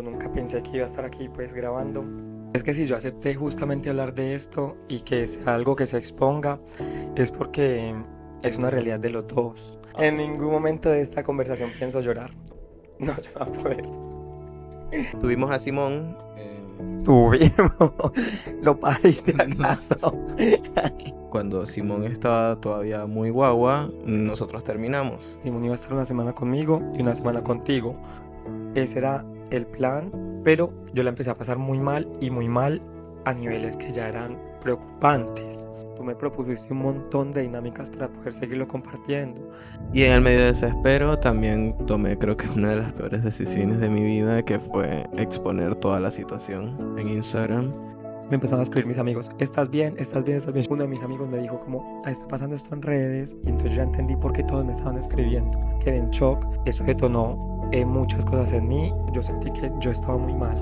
Nunca pensé que iba a estar aquí pues grabando. Es que si yo acepté justamente hablar de esto y que sea algo que se exponga, es porque es una realidad de los dos. En ningún momento de esta conversación pienso llorar. No, yo no voy a poder. Tuvimos a Simón. Tuvimos. Lo pariste acaso. Cuando Simón estaba todavía muy guagua, nosotros terminamos. Simón iba a estar una semana conmigo y una semana contigo. Ese era el plan, pero yo la empecé a pasar muy mal a niveles que ya eran preocupantes. Tú me propusiste un montón de dinámicas para poder seguirlo compartiendo. Y en el medio de desespero también tomé, creo que una de las peores decisiones de mi vida, que fue exponer toda la situación en Instagram. Me empezaron a escribir mis amigos, ¿estás bien? ¿Estás bien? ¿Estás bien? Uno de mis amigos me dijo como, está pasando esto en redes, y entonces ya entendí por qué todos me estaban escribiendo. Quedé en shock, eso detonó muchas cosas en mí. Yo sentí que yo estaba muy mal.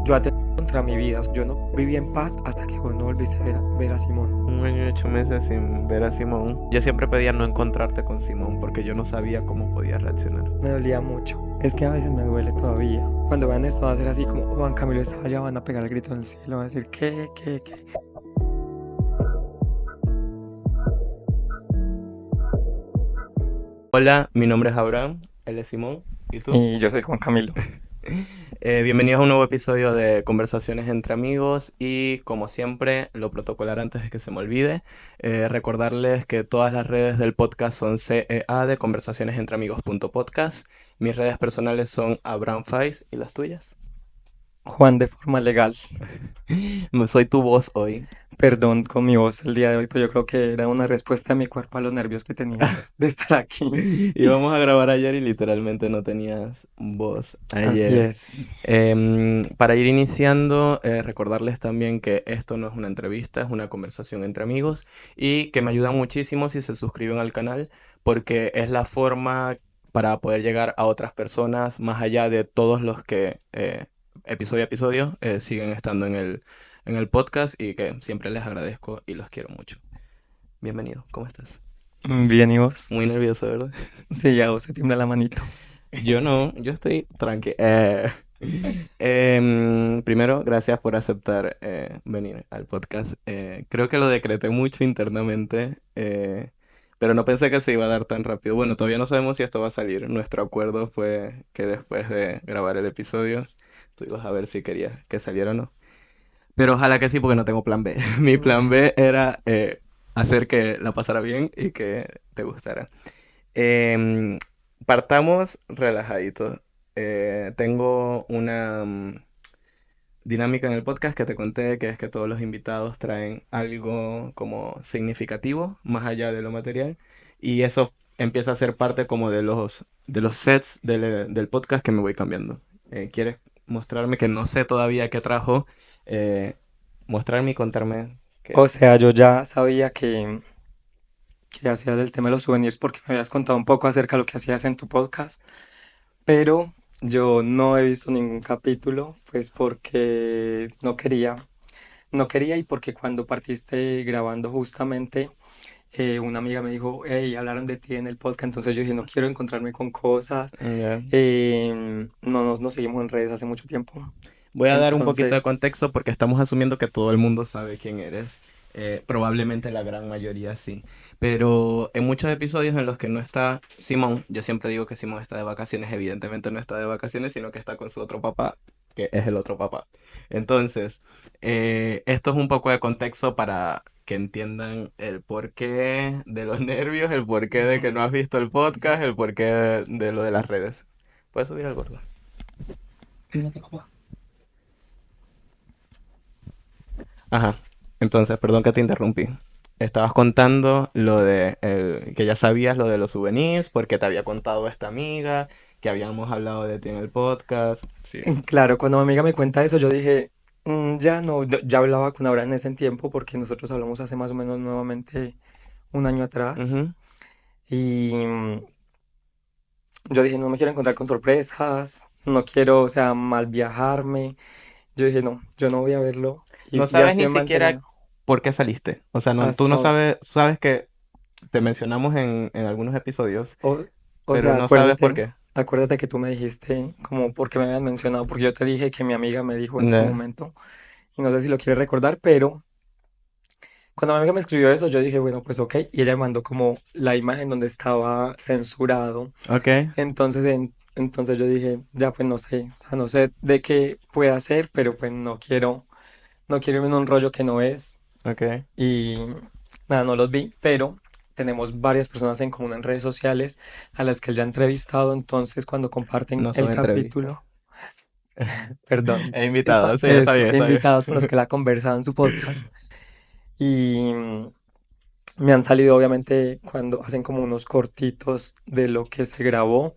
Yo atenté contra mi vida. Yo no viví en paz hasta que vos no volviste a ver a Simón. 1 año y 8 meses sin ver a Simón. Yo siempre pedía no encontrarte con Simón porque yo no sabía cómo podía reaccionar. Me dolía mucho. Es que a veces me duele todavía. Cuando vean esto va a ser así como Juan Camilo estaba allá, van a pegar el grito en el cielo, van a decir ¿qué? Hola, mi nombre es Abraham, él es Simón, ¿y tú? Y yo soy Juan Camilo. Bienvenidos a un nuevo episodio de Conversaciones entre Amigos y como siempre, lo protocolar antes de que se me olvide, recordarles que todas las redes del podcast son CEA de conversacionesentreamigos.podcast. Mis redes personales son Abraham Faiz, ¿y las tuyas? Juan de forma legal. Soy tu voz hoy. Perdón con mi voz el día de hoy, pero yo creo que era una respuesta de mi cuerpo a los nervios que tenía de estar aquí. Íbamos a grabar ayer y literalmente no tenías voz Así ayer. es. Para ir iniciando, recordarles también que esto no es una entrevista, es una conversación entre amigos y que me ayudan muchísimo si se suscriben al canal porque es la forma para poder llegar a otras personas más allá de todos los que episodio a episodio siguen estando en el podcast y que siempre les agradezco y los quiero mucho. Bienvenido, ¿cómo estás? Bien, ¿y vos? Muy nervioso, ¿verdad? Sí, ya vos se tiembla la manito. Yo no, yo estoy tranqui. Primero, gracias por aceptar venir al podcast. Creo que lo decreté mucho internamente, pero no pensé que se iba a dar tan rápido. Bueno, todavía no sabemos si esto va a salir. Nuestro acuerdo fue que después de grabar el episodio, tú ibas a ver si querías que saliera o no. Pero ojalá que sí, porque no tengo plan B. Mi plan B era hacer que la pasara bien y que te gustara. Em, Partamos relajaditos. Tengo una dinámica en el podcast que te conté, que es que todos los invitados traen algo como significativo, más allá de lo material, y eso empieza a ser parte como de los sets del podcast que me voy cambiando. ¿Quieres mostrarme que no sé todavía qué trajo? Mostrarme y contarme qué. O sea, yo ya sabía que hacías el tema de los souvenirs porque me habías contado un poco acerca de lo que hacías en tu podcast, pero yo no he visto ningún capítulo, pues porque no quería y porque cuando partiste grabando justamente, una amiga me dijo, hey, hablaron de ti en el podcast, entonces yo dije, no quiero encontrarme con cosas, Ya. no nos seguimos en redes hace mucho tiempo, Voy a dar un poquito de entonces, contexto porque estamos asumiendo que todo el mundo sabe quién eres. Probablemente la gran mayoría sí. Pero en muchos episodios en los que no está Simón, yo siempre digo que Simón está de vacaciones, evidentemente no está de vacaciones, sino que está con su otro papá, que es el otro papá. Entonces, esto es un poco de contexto para que entiendan el porqué de los nervios, el porqué de que no has visto el podcast, el porqué de lo de las redes. ¿Puedes subir al gordo? Ajá. Entonces, perdón que te interrumpí. Estabas contando lo de que ya sabías lo de los souvenirs, porque te había contado esta amiga, que habíamos hablado de ti en el podcast. Sí. claro, cuando mi amiga me cuenta eso, yo dije, ya no, ya hablaba con Abraham en ese tiempo porque nosotros hablamos hace más o menos nuevamente un año atrás. Ujú. Y yo dije, no me quiero encontrar con sorpresas, no quiero, o sea, mal viajarme. Yo dije, no, yo no voy a verlo. No Y sabes así ni he siquiera mantenido por qué saliste. O sea, no, tú hasta no ahora. sabes que te mencionamos en algunos episodios, O pero sea, no sabes por acuérdate, qué. acuérdate que tú me dijiste como porque me habían mencionado, porque yo te dije que mi amiga me dijo en su Ya. momento, y no sé si lo quieres recordar, pero cuando mi amiga me escribió eso, yo dije, bueno, pues ok, y ella me mandó como la imagen donde estaba censurado. Ok, Entonces yo dije, ya pues no sé, o sea, no sé de qué puede hacer, pero pues no quiero irme en un rollo que no es. ok. Y nada, no los vi, pero tenemos varias personas en común en redes sociales a las que él ya ha entrevistado, entonces cuando comparten No el son entrevistas. capítulo, perdón, He invitado, sí, está eso, bien, está bien. invitados con los que él ha conversado en su podcast. Y me han salido obviamente cuando hacen como unos cortitos de lo que se grabó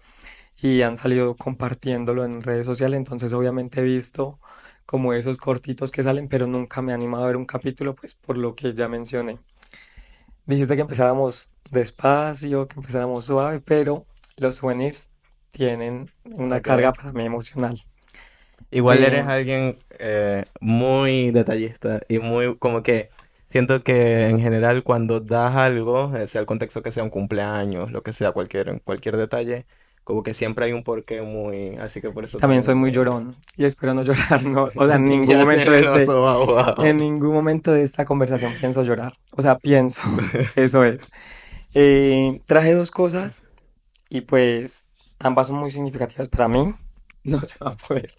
y han salido compartiéndolo en redes sociales, entonces obviamente he visto como esos cortitos que salen, pero nunca me he animado a ver un capítulo, pues por lo que ya mencioné. Dijiste que empezáramos despacio, que empezáramos suave, pero los souvenirs tienen una carga Ok. para mí emocional. Igual eres Eh, alguien muy detallista y muy como que siento que en general cuando das algo, sea el contexto que sea un cumpleaños, lo que sea, cualquier detalle, como que siempre hay un porqué muy, así que por y eso también también soy muy me... llorón y espero no llorar, no, o sea, Ya tiene el oso en bajo. ningún momento de esta conversación pienso llorar. O sea, pienso, eso es. Traje dos cosas y pues ambas son muy significativas para mí. No se va a poder.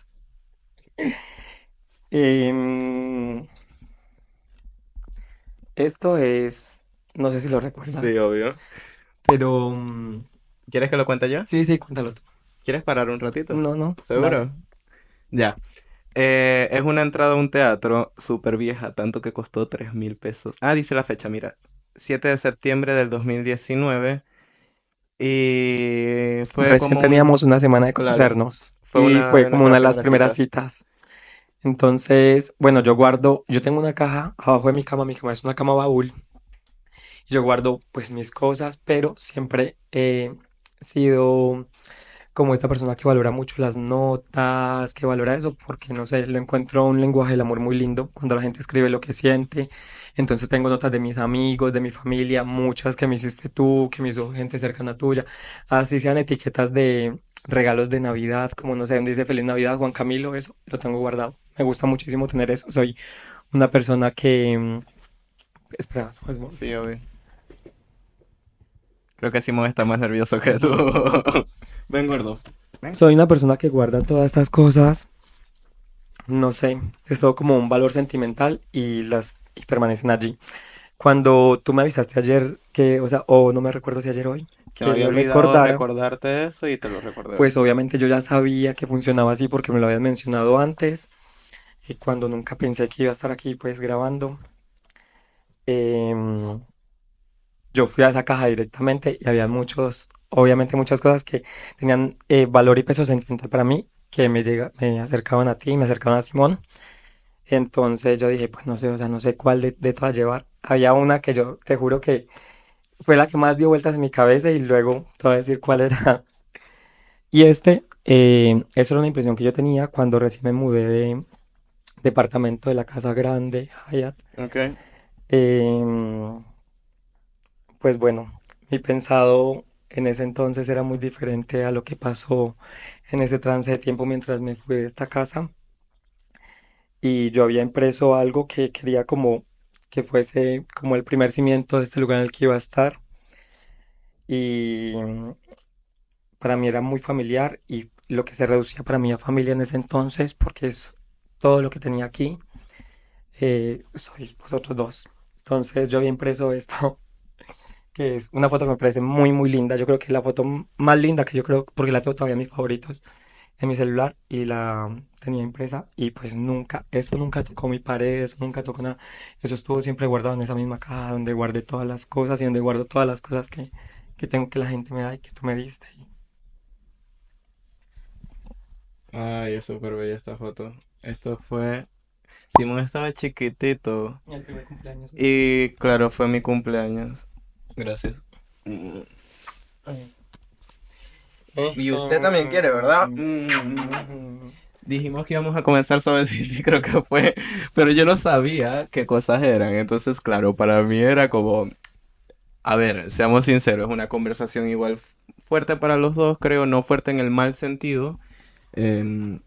Em, esto es, no sé si lo Sí, recuerdas, obvio. pero ¿Quieres que lo cuente yo? sí, sí, cuéntalo tú. ¿Quieres parar un ratito? No, no, dale. ¿Seguro? Ya. Es una entrada a un teatro súper vieja, tanto que costó 3.000 pesos. Ah, dice la fecha, mira. 7 de septiembre del 2019. Y fue Recién como un... teníamos una semana de Claro, conocernos fue y una fue de como nuestras una de las primeras primeras citas. citas. Entonces, bueno, yo tengo una caja abajo de mi cama es una cama baúl, y yo guardo pues mis cosas, pero siempre he sido como esta persona que valora mucho las notas, que valora eso, porque no sé, lo encuentro un lenguaje del amor muy lindo cuando la gente escribe lo que siente. Entonces tengo notas de mis amigos, de mi familia, muchas que me hiciste tú, que me hizo gente cercana tuya, así sean etiquetas de regalos de Navidad, como no sé, donde dice Feliz Navidad, Juan Camilo, eso lo tengo guardado. Me gusta muchísimo tener eso. Soy una persona que... espera, Sí, obvio. Creo que Simón está más nervioso que tú. Ven, gordo. Ven. soy una persona que guarda todas estas cosas. No sé, es todo como un valor sentimental y permanecen allí. Cuando tú me avisaste ayer que, o sea, o no me recuerdo si ayer o hoy, Se me que había lo olvidado recordara, recordarte eso y te lo recordé hoy. pues obviamente yo ya sabía que funcionaba así porque me lo habías mencionado antes, y cuando nunca pensé que iba a estar aquí pues grabando, em, yo fui a esa caja directamente y había obviamente muchas cosas que tenían valor y peso sentimental para mí, que me acercaban a ti, me acercaban a Simón. Entonces yo dije, pues no sé, o sea, no sé cuál de todas llevar. Había una que yo te juro que fue la que más dio vueltas en mi cabeza y luego te voy a decir cuál era. Y eso era una impresión que yo tenía cuando recién me mudé de departamento de la casa grande, Hyatt. Ok. Em, pues bueno, mi pensado en ese entonces era muy diferente a lo que pasó en ese trance de tiempo mientras me fui de esta casa. Y yo había impreso algo que quería como que fuese como el primer cimiento de este lugar en el que iba a estar. Y para mí era muy familiar y lo que se reducía para mí a familia en ese entonces, porque es todo lo que tenía aquí, sois vosotros dos. Entonces yo había impreso esto, que es una foto que me parece muy, muy linda. Yo creo que es la foto más linda que yo creo, porque la tengo todavía en mis favoritos en mi celular y la tenía impresa y pues nunca, eso nunca tocó mi pared, eso nunca tocó nada. Eso estuvo siempre guardado en esa misma caja donde guardé todas las cosas y donde guardo todas las cosas que tengo que la gente me da y que tú me diste. Ay, es súper bella esta foto. Esto fue... Simón estaba chiquitito. Y el primer cumpleaños mío. Y claro, fue mi cumpleaños. Gracias. Mm. Y usted también quiere, ¿verdad? Dijimos que íbamos a comenzar suavecito y creo que fue, pero yo no sabía qué cosas eran, entonces claro, para mí era como, A ver, seamos sinceros, es una conversación igual fuerte para los dos, creo, no fuerte en el mal sentido, em,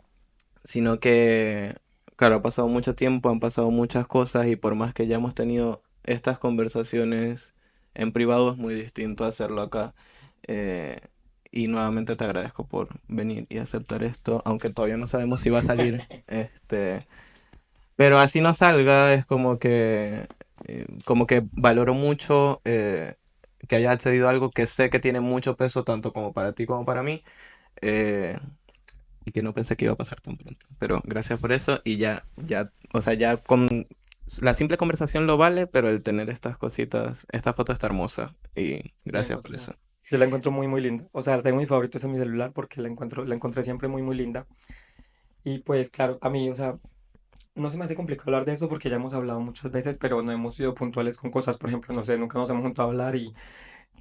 sino que, claro, ha pasado mucho tiempo, han pasado muchas cosas y por más que ya hemos tenido estas conversaciones en privado, es muy distinto hacerlo acá. Eh, y nuevamente te agradezco por venir y aceptar esto, aunque todavía no sabemos si va a salir. Pero así no salga, es como que valoro mucho que haya accedido a algo que sé que tiene mucho peso tanto como para ti como para mí. eh, y que no pensé que iba a pasar tan pronto. Pero gracias por eso y o sea, ya con la simple conversación lo vale, pero el tener estas cositas, esta foto está hermosa y gracias por eso. Demasiado. Yo la encuentro muy, muy linda. O sea, tengo mi favorito es en mi celular porque la encontré siempre muy, muy linda. Y pues, claro, a mí, o sea, no se me hace complicado hablar de eso porque ya hemos hablado muchas veces, pero no hemos sido puntuales con cosas. Por ejemplo, no sé, nunca nos hemos juntado a hablar y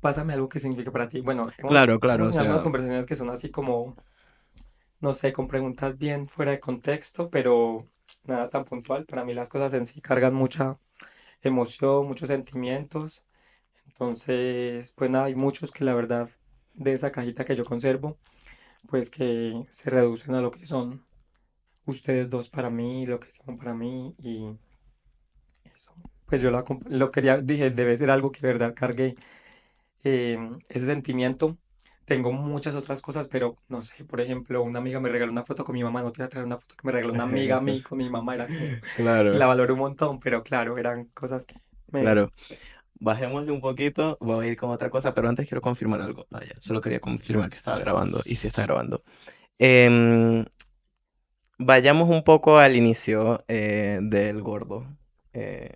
pásame algo que signifique para ti. Bueno, Claro, claro, hemos o tenido algunas sea, conversaciones que son así como, no sé, con preguntas bien fuera de contexto, pero nada tan puntual. Para mí las cosas en sí cargan mucha emoción, muchos sentimientos. Entonces, pues nada, hay muchos que la verdad de esa cajita que yo conservo, pues que se reducen a lo que son ustedes dos para mí, lo que son para mí y eso. Pues yo lo quería, dije, debe ser algo que de verdad cargue ese sentimiento. Tengo muchas otras cosas, pero no sé, por ejemplo, una amiga me regaló una foto con mi mamá, no te voy a traer una foto que me regaló una amiga a mí con mi mamá, era como, y claro, la valoro un montón, pero claro, eran cosas que me... claro. Bajémosle un poquito, voy a ir con otra cosa, pero antes quiero confirmar algo. Ah, ya, solo quería confirmar que estaba grabando y si está grabando. Em, Vayamos un poco al inicio del gordo. Eh,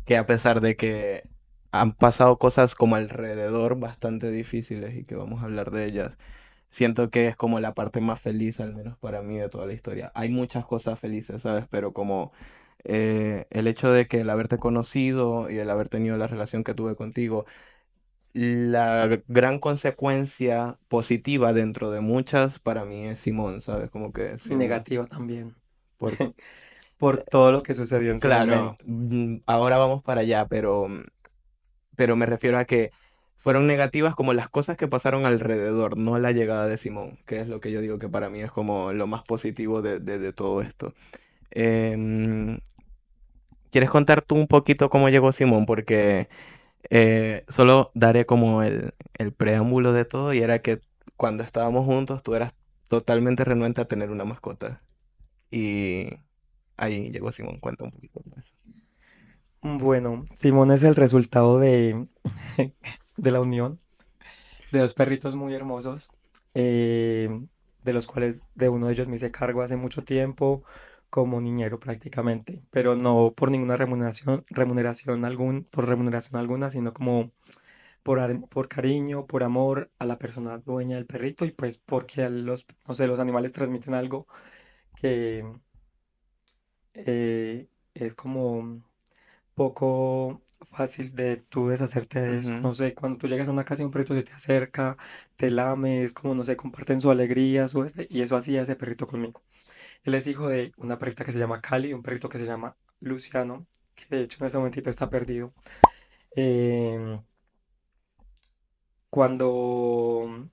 que a pesar de que han pasado cosas como alrededor bastante difíciles y que vamos a hablar de ellas, siento que es como la parte más feliz, al menos para mí, de toda la historia. Hay muchas cosas felices, ¿sabes? Pero como el hecho de que el haberte conocido y el haber tenido la relación que tuve contigo, la gran consecuencia positiva dentro de muchas para mí es Simón, ¿sabes? Como que Y sin... negativa también, Por, por todo lo que sucedió en su claro, momento. ahora vamos para allá, pero me refiero a que fueron negativas como las cosas que pasaron alrededor, no la llegada de Simón, que es lo que yo digo que para mí es como lo más positivo de todo esto. Em, ¿Quieres contar tú un poquito cómo llegó Simón? Porque solo daré como el preámbulo de todo y era que cuando estábamos juntos tú eras totalmente renuente a tener una mascota. Y ahí llegó Simón, cuenta un poquito más. Bueno, Simón es el resultado de, de la unión de dos perritos muy hermosos, eh, de los cuales de uno de ellos me hice cargo hace mucho tiempo como niñero prácticamente, pero no por ninguna por remuneración alguna, sino como por cariño, por amor a la persona dueña del perrito y pues porque no sé, los animales transmiten algo que es como poco fácil de tú deshacerte de eso. Ujú. No sé, cuando tú llegas a una casa y un perrito se te acerca, te lame, es como, no sé, comparten su alegría, y eso hacía ese perrito conmigo. Él es hijo de una perrita que se llama Cali y un perrito que se llama Luciano, que de hecho en este momentito está perdido. Em, cuando,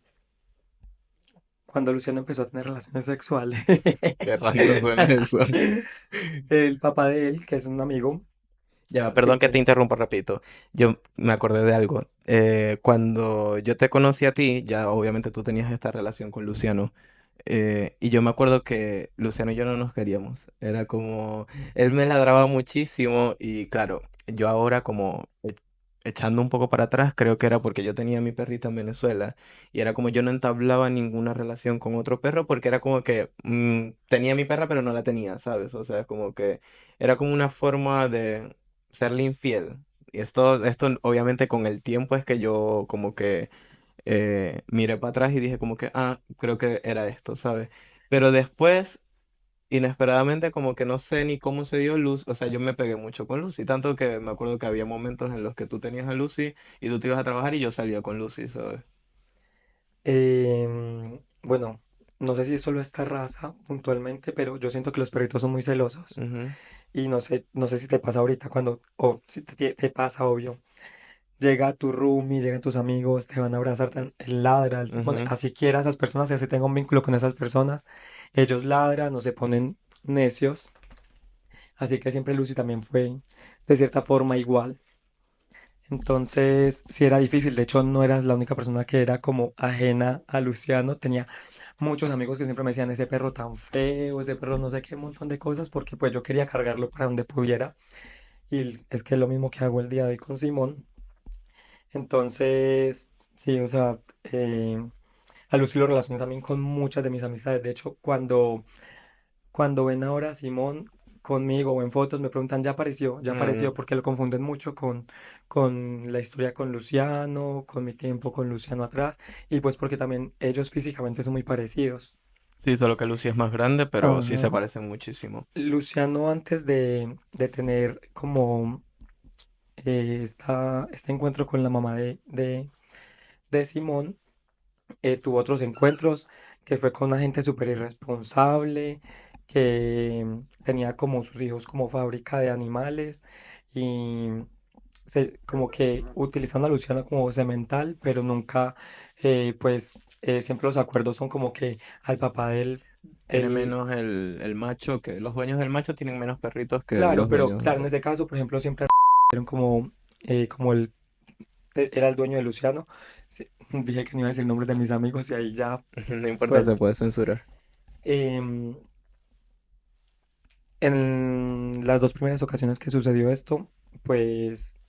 cuando Luciano empezó a tener relaciones sexuales, Qué random suena eso. el papá de él, que es un amigo, Ya, perdón que te siempre... interrumpa, repito. Yo me acordé de algo. Cuando yo te conocí a ti, ya obviamente tú tenías esta relación con Luciano. Y yo me acuerdo que Luciano y yo no nos queríamos. Era como, él me ladraba muchísimo y claro, yo ahora como echando un poco para atrás, creo que era porque yo tenía mi perrita en Venezuela y era como yo no entablaba ninguna relación con otro perro porque era como que tenía mi perra pero no la tenía, ¿sabes? O sea, es como que era como una forma de serle infiel. Y esto obviamente con el tiempo es que yo como que miré para atrás y dije como que, ah, creo que era esto, ¿sabes? Pero después, inesperadamente, como que no sé ni cómo se dio Luz, o sea, yo me pegué mucho con Lucy, tanto que me acuerdo que había momentos en los que tú tenías a Lucy y tú te ibas a trabajar y yo salía con Lucy, ¿sabes? Bueno, no sé si es solo esta raza puntualmente, pero yo siento que los perritos son muy celosos. Ujú. Y no sé si te pasa ahorita o si te pasa, obvio. llega tu roomie, llegan tus amigos, te van a abrazar, él ladra, él se pone, Ujú. así quiera a esas personas, si se tenga un vínculo con esas personas, ellos ladran o se ponen necios, así que siempre Lucy también fue de cierta forma igual. Entonces, sí era difícil, de hecho no eras la única persona que era como ajena a Luciano, tenía muchos amigos que siempre me decían, ese perro tan feo, ese perro no sé qué, un montón de cosas, porque pues yo quería cargarlo para donde pudiera, y es que es lo mismo que hago el día de hoy con Simón. Entonces, sí, o sea, a Lucy lo relaciono también con muchas de mis amistades. De hecho, cuando ven ahora a Simón conmigo o en fotos, me preguntan, ya Mm, apareció, porque lo confunden mucho con la historia con Luciano, con mi tiempo con Luciano atrás, y pues porque también ellos físicamente son muy parecidos. sí, solo que Lucy es más grande, pero sí se Ajá. parecen muchísimo. Luciano antes de tener como este encuentro con la mamá de Simón, tuvo otros encuentros que fue con una gente súper irresponsable, que tenía como sus hijos como fábrica de animales y como que utilizaron a Luciana como semental, pero nunca, siempre los acuerdos son como que al papá Tiene del, menos el macho, que los dueños del macho tienen menos perritos que claro, los pero dueños claro, en de... ese caso, por ejemplo, siempre eran como era el dueño de Luciano. Sí, dije que no iba a decir nombres de mis amigos y ahí ya No importa, se suelto. puede censurar. Em, en las dos primeras ocasiones que sucedió esto, pues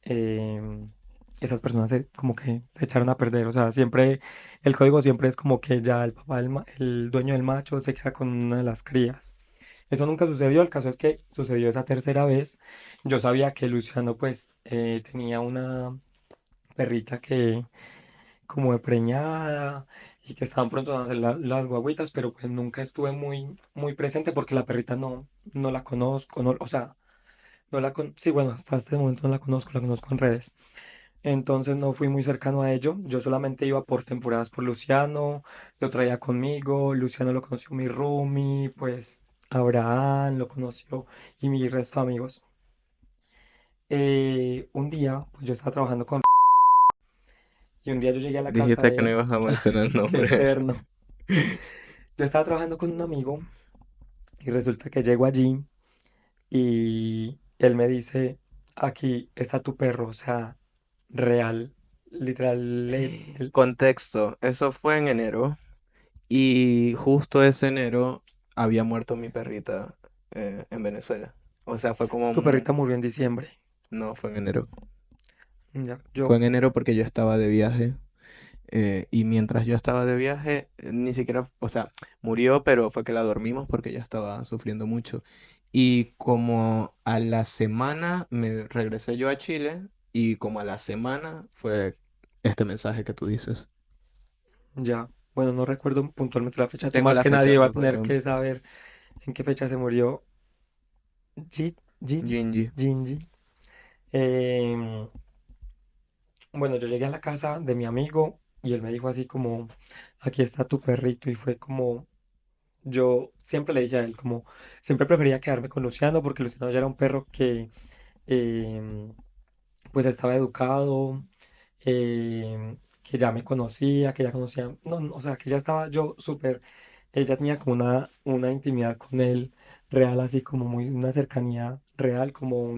em, esas personas como que se echaron a perder. O sea, siempre, el código siempre es como que ya el papá, el dueño del macho se queda con una de las crías. Eso nunca sucedió, el caso es que sucedió esa tercera vez. Yo sabía que Luciano pues tenía una perrita que como de preñada y que estaban pronto a nacer las guagüitas, pero pues nunca estuve muy presente porque la perrita no la conozco, no, o sea, sí, bueno, hasta este momento no la conozco en redes. Entonces no fui muy cercano a ello, yo solamente iba por temporadas por Luciano, lo traía conmigo, Luciano lo conoció mi roomie, pues Abraham lo conoció y mi resto de amigos. Un día, pues yo estaba trabajando con y un día yo llegué a la casa Dijiste de que no él, ibas a mencionar qué nombres. eterno. Yo estaba trabajando con un amigo y resulta que llego allí y él me dice, aquí está tu perro, o sea, real, literal, Contexto, eso fue en enero y justo ese enero había muerto mi perrita en Venezuela. O sea, fue como... tu perrita murió en diciembre. No, fue en enero. Ya, Fue yo, en enero porque yo estaba de viaje. Y mientras yo estaba de viaje, ni siquiera, o sea, murió, pero fue que la dormimos porque ya estaba sufriendo mucho. Y como a la semana me regresé yo a Chile y como a la semana fue este mensaje que tú dices. ya, bueno, no recuerdo puntualmente la fecha, tú Tengo más la que nadie fecha, va a no, tener porque que saber en qué fecha se murió Gigi, Gingy. Gingy. Em, bueno, yo llegué a la casa de mi amigo y él me dijo así como, aquí está tu perrito y fue como... Yo siempre le dije a él como, siempre prefería quedarme con Luciano porque Luciano ya era un perro que em, pues estaba educado, que ya me conocía, que ya conocía, no, o sea, que ya estaba yo súper, ella tenía como una intimidad con él real, así como muy, una cercanía real, como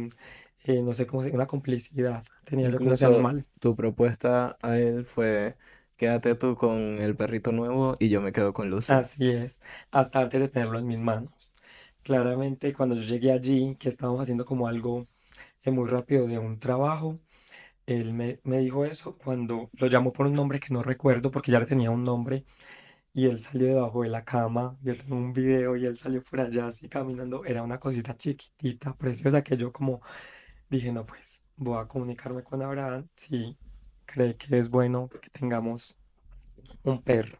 no sé cómo una complicidad tenía yo con ese Incluso animal. tu propuesta a él fue, quédate tú con el perrito nuevo y yo me quedo con Lucy. Así es, hasta antes de tenerlo en mis manos. Claramente, cuando yo llegué allí, que estábamos haciendo como algo muy rápido de un trabajo. Él me dijo eso cuando lo llamó por un nombre que no recuerdo porque ya le tenía un nombre y él salió debajo de la cama. Yo tengo un video y él salió por allá así caminando. Era una cosita chiquitita, preciosa que yo como dije, no, pues voy a comunicarme con Abraham si cree que es bueno que tengamos un perro.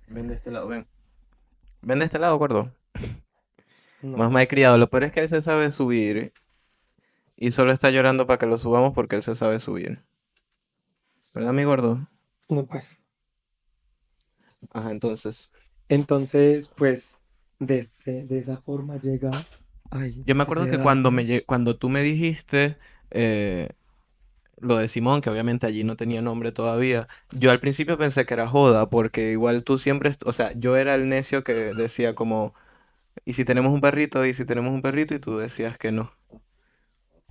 Ven de este lado, ven. Ven de este lado, gordo. No, Más pues malcriado. Lo peor es que él se sabe subir y solo está llorando para que lo subamos porque él se sabe subir. ¿Verdad, mi gordo? no, pues. Ajá, entonces. Entonces, pues de esa forma llega, ay, Yo me acuerdo ese que daños. cuando tú me dijiste, eh, lo de Simón, que obviamente allí no tenía nombre todavía, yo al principio pensé que era joda, porque igual tú siempre, o sea, yo era el necio que decía como, ¿y si tenemos un perrito? ¿Y si tenemos un perrito? Y tú decías que no.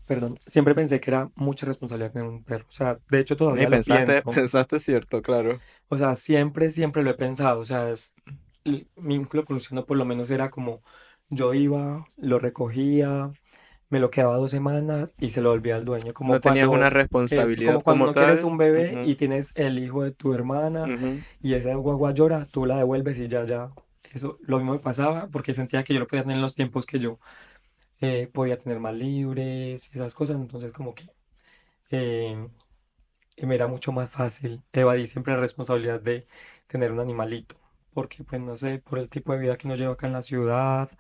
Perdón, siempre pensé que era mucha responsabilidad tener un perro. O sea, de hecho Y todavía lo pensaste, pienso. pensaste cierto, claro. O sea, siempre lo he pensado. O sea, mi vínculo con Luciano por lo menos era como yo iba, lo recogía, me lo quedaba 2 semanas y se lo volvía al dueño. No tenías una responsabilidad Como cuando como no quieres tal. un bebé Ujú, y tienes el hijo de tu hermana ujú. y esa guagua llora, tú la devuelves y ya. Eso, lo mismo me pasaba porque sentía que yo lo podía tener en los tiempos que yo podía tener más libres y esas cosas. Entonces, como que eh, me era mucho más fácil evadir siempre la responsabilidad de tener un animalito. Porque, pues, no sé, por el tipo de vida que uno lleva acá en la ciudad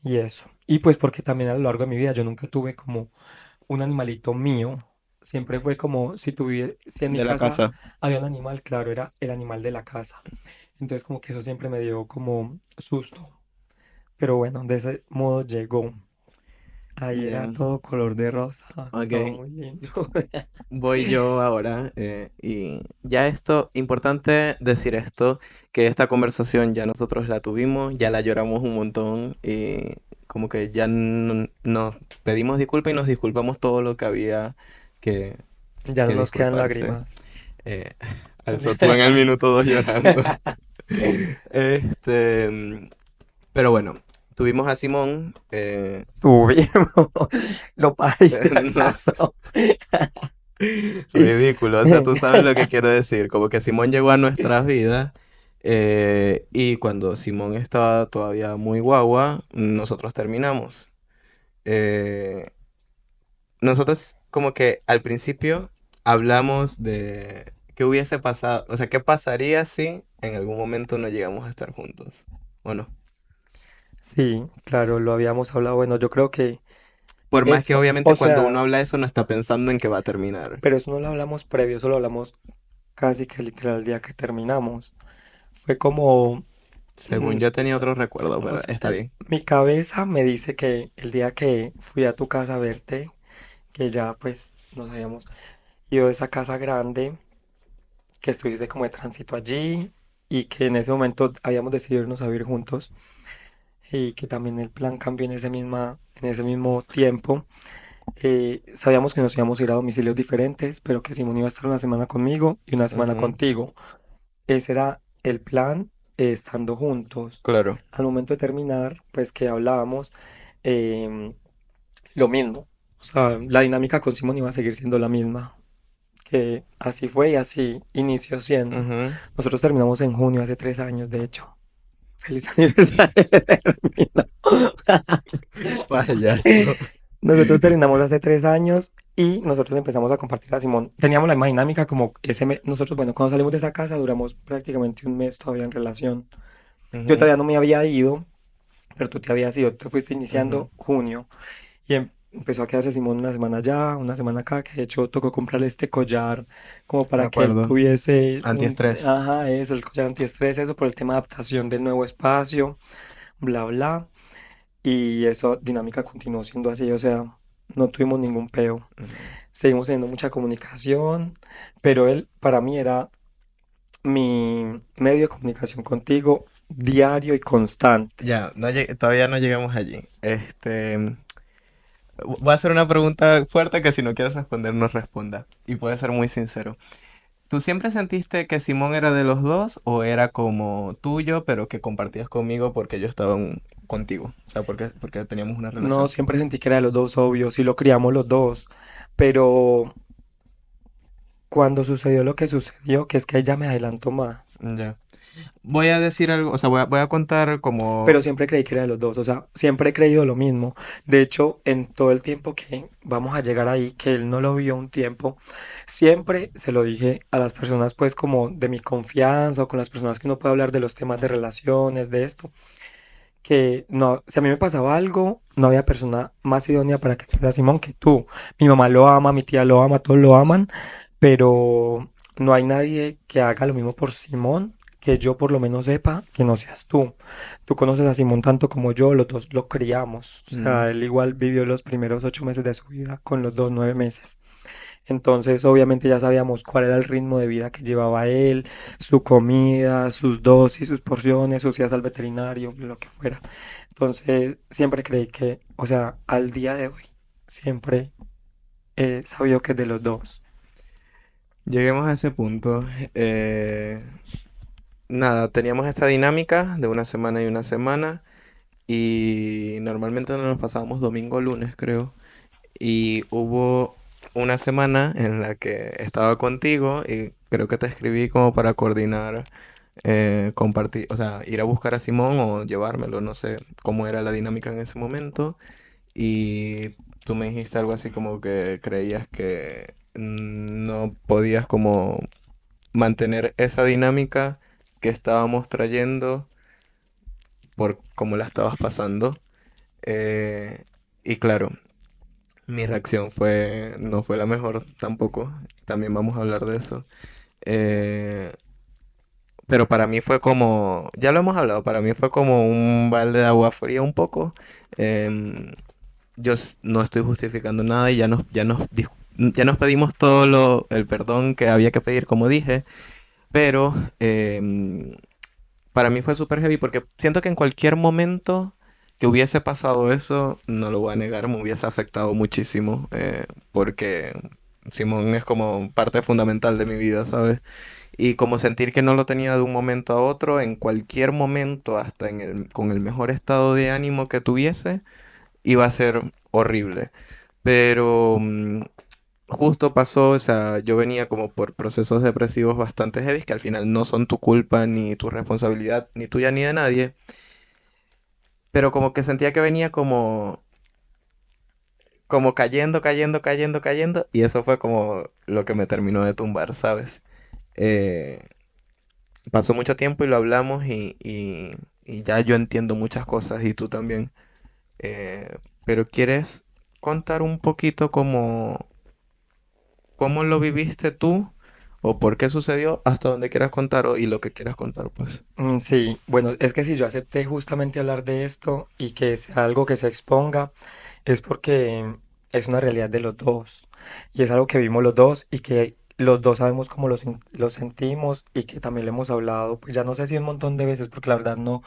y eso. Y pues porque también a lo largo de mi vida yo nunca tuve como un animalito mío. Siempre fue como si tuviera, si en mi De la casa casa. había un animal, claro, era el animal de la casa. Entonces como que eso siempre me dio como susto. Pero bueno, de ese modo llegó. Ahí era Ya. todo color de rosa, todo Ok. muy lindo. Voy yo ahora. Y ya esto, importante decir esto, que esta conversación ya nosotros la tuvimos, ya la lloramos un montón y como que ya nos pedimos disculpas y nos disculpamos todo lo que había que, Ya no que nos quedan disculparse. lágrimas. Eh, alzo tú en el minuto 2 llorando. Este, pero bueno, tuvimos a Simón. Tuvimos, lo pariste No, acaso. ridículo, o sea, tú sabes lo que quiero decir, como que Simón llegó a nuestras vidas y cuando Simón estaba todavía muy guagua, nosotros terminamos. Eh, nosotros como que al principio hablamos de qué hubiese pasado, o sea, qué pasaría si en algún momento no llegamos a estar juntos, ¿o no? Sí, claro, lo habíamos hablado. Bueno, yo creo que Por más que eso, obviamente o cuando uno sea, habla eso no está pensando en que va a terminar. pero eso no lo hablamos previo, eso lo hablamos casi que literal el día que terminamos. Fue como, Según mm, yo tenía o sea, otro recuerdo, o pero sea, está bien. mi cabeza me dice que el día que fui a tu casa a verte, que ya pues nos habíamos ido de esa casa grande, que estuviste como de tránsito allí y que en ese momento habíamos decidido irnos a vivir juntos y que también el plan cambió en ese mismo tiempo. Sabíamos que nos íbamos a ir a domicilios diferentes, pero que Simón iba a estar una semana conmigo y una semana Ujú, contigo. Ese era el plan estando juntos. claro. Al momento de terminar, pues que hablábamos, em, lo mismo. O sea, la dinámica con Simón iba a seguir siendo la misma. Que así fue y así inició siendo. Ujú. Nosotros terminamos en junio, hace 3 años, de hecho. Feliz aniversario de término. Payaso. Nosotros terminamos hace 3 años y nosotros empezamos a compartir a Simón. Teníamos la misma dinámica como ese mes. Nosotros, bueno, cuando salimos de esa casa duramos prácticamente un mes todavía en relación. Yo Ujú, todavía no me había ido, pero tú te habías ido. Tú fuiste ujú. iniciando junio y empezó a quedarse Simón una semana allá, una semana acá, que de hecho tocó comprarle este collar como Me para que él acuerdo. tuviese Antiestrés. ajá, eso, el collar antiestrés, eso por el tema de adaptación del nuevo espacio, bla, bla. Y eso, dinámica continuó siendo así, o sea, no tuvimos ningún peo. Ujú. Seguimos teniendo mucha comunicación, pero él para mí era mi medio de comunicación contigo diario y constante. Ya, todavía no llegamos allí. Voy a hacer una pregunta fuerte que si no quieres responder, no responda. Y puede ser muy sincero. ¿Tú siempre sentiste que Simón era de los dos o era como tuyo, pero que compartías conmigo porque yo estaba contigo? O sea, porque teníamos una No, relación. siempre sentí que era de los dos, obvio, sí lo criamos los dos, pero cuando sucedió lo que sucedió, que es que ella me adelantó más, Ya. Voy a decir algo, o sea, voy a contar pero como... siempre creí que era de los dos, o sea, siempre he creído lo mismo. De hecho, en todo el tiempo que vamos a llegar ahí, que él no lo vio un tiempo, siempre se lo dije a las personas, pues, como de mi confianza o con las personas que uno puede hablar de los temas de Ujú. relaciones, de esto, que no, si a mí me pasaba algo, no había persona más idónea para que tuviera Simón que tú. Mi mamá lo ama, mi tía lo ama, todos lo aman, pero no hay nadie que haga lo mismo por Simón que yo por lo menos sepa que no seas tú. Tú conoces a Simón tanto como yo, los dos lo criamos. O Mm. sea, él igual vivió los primeros 8 meses de su vida con los dos 9 meses. Entonces, obviamente ya sabíamos cuál era el ritmo de vida que llevaba él, su comida, sus dosis, sus porciones, sus días al veterinario, lo que fuera. Entonces, siempre creí que, o sea, al día de hoy, siempre he sabido que es de los dos. Lleguemos a ese punto. Eh, Nada, teníamos esta dinámica de una semana y una semana. Y normalmente nos pasábamos domingo o lunes, creo. Y hubo una semana en la que estaba contigo y creo que te escribí como para coordinar, compartir, o sea, ir a buscar a Simón o llevármelo, no sé cómo era la dinámica en ese momento. Y tú me dijiste algo así como que creías que no podías como mantener esa dinámica que estábamos trayendo por cómo la estabas pasando. Eh, y claro, mi reacción no fue la mejor tampoco. También vamos a hablar de eso. Eh, pero para mí fue como, ya lo hemos hablado, para mí fue como un balde de agua fría un poco. Em, no estoy justificando nada y ya nos pedimos el perdón que había que pedir, como dije. Pero para mí fue súper heavy porque siento que en cualquier momento que hubiese pasado eso, no lo voy a negar, me hubiese afectado muchísimo, porque Simón es como parte fundamental de mi vida, ¿sabes? Y como sentir que no lo tenía de un momento a otro, en cualquier momento, hasta con el mejor estado de ánimo que tuviese, iba a ser horrible. Pero justo pasó, o sea, yo venía como por procesos depresivos bastante heavy, que al final no son tu culpa, ni tu responsabilidad, ni tuya ni de nadie, pero como que sentía que venía como cayendo, cayendo, cayendo, cayendo, y eso fue como lo que me terminó de tumbar, ¿sabes? Eh, Pasó mucho tiempo y lo hablamos y ya yo entiendo muchas cosas y tú también. Pero ¿quieres contar un poquito cómo lo viviste tú o por qué sucedió hasta donde quieras contar y lo que quieras contar, pues? Sí, bueno, es que si yo acepté justamente hablar de esto y que sea algo que se exponga, es porque es una realidad de los dos. Y es algo que vimos los dos y que los dos sabemos cómo lo sentimos y que también lo hemos hablado, pues ya no sé si un montón de veces, porque la verdad no.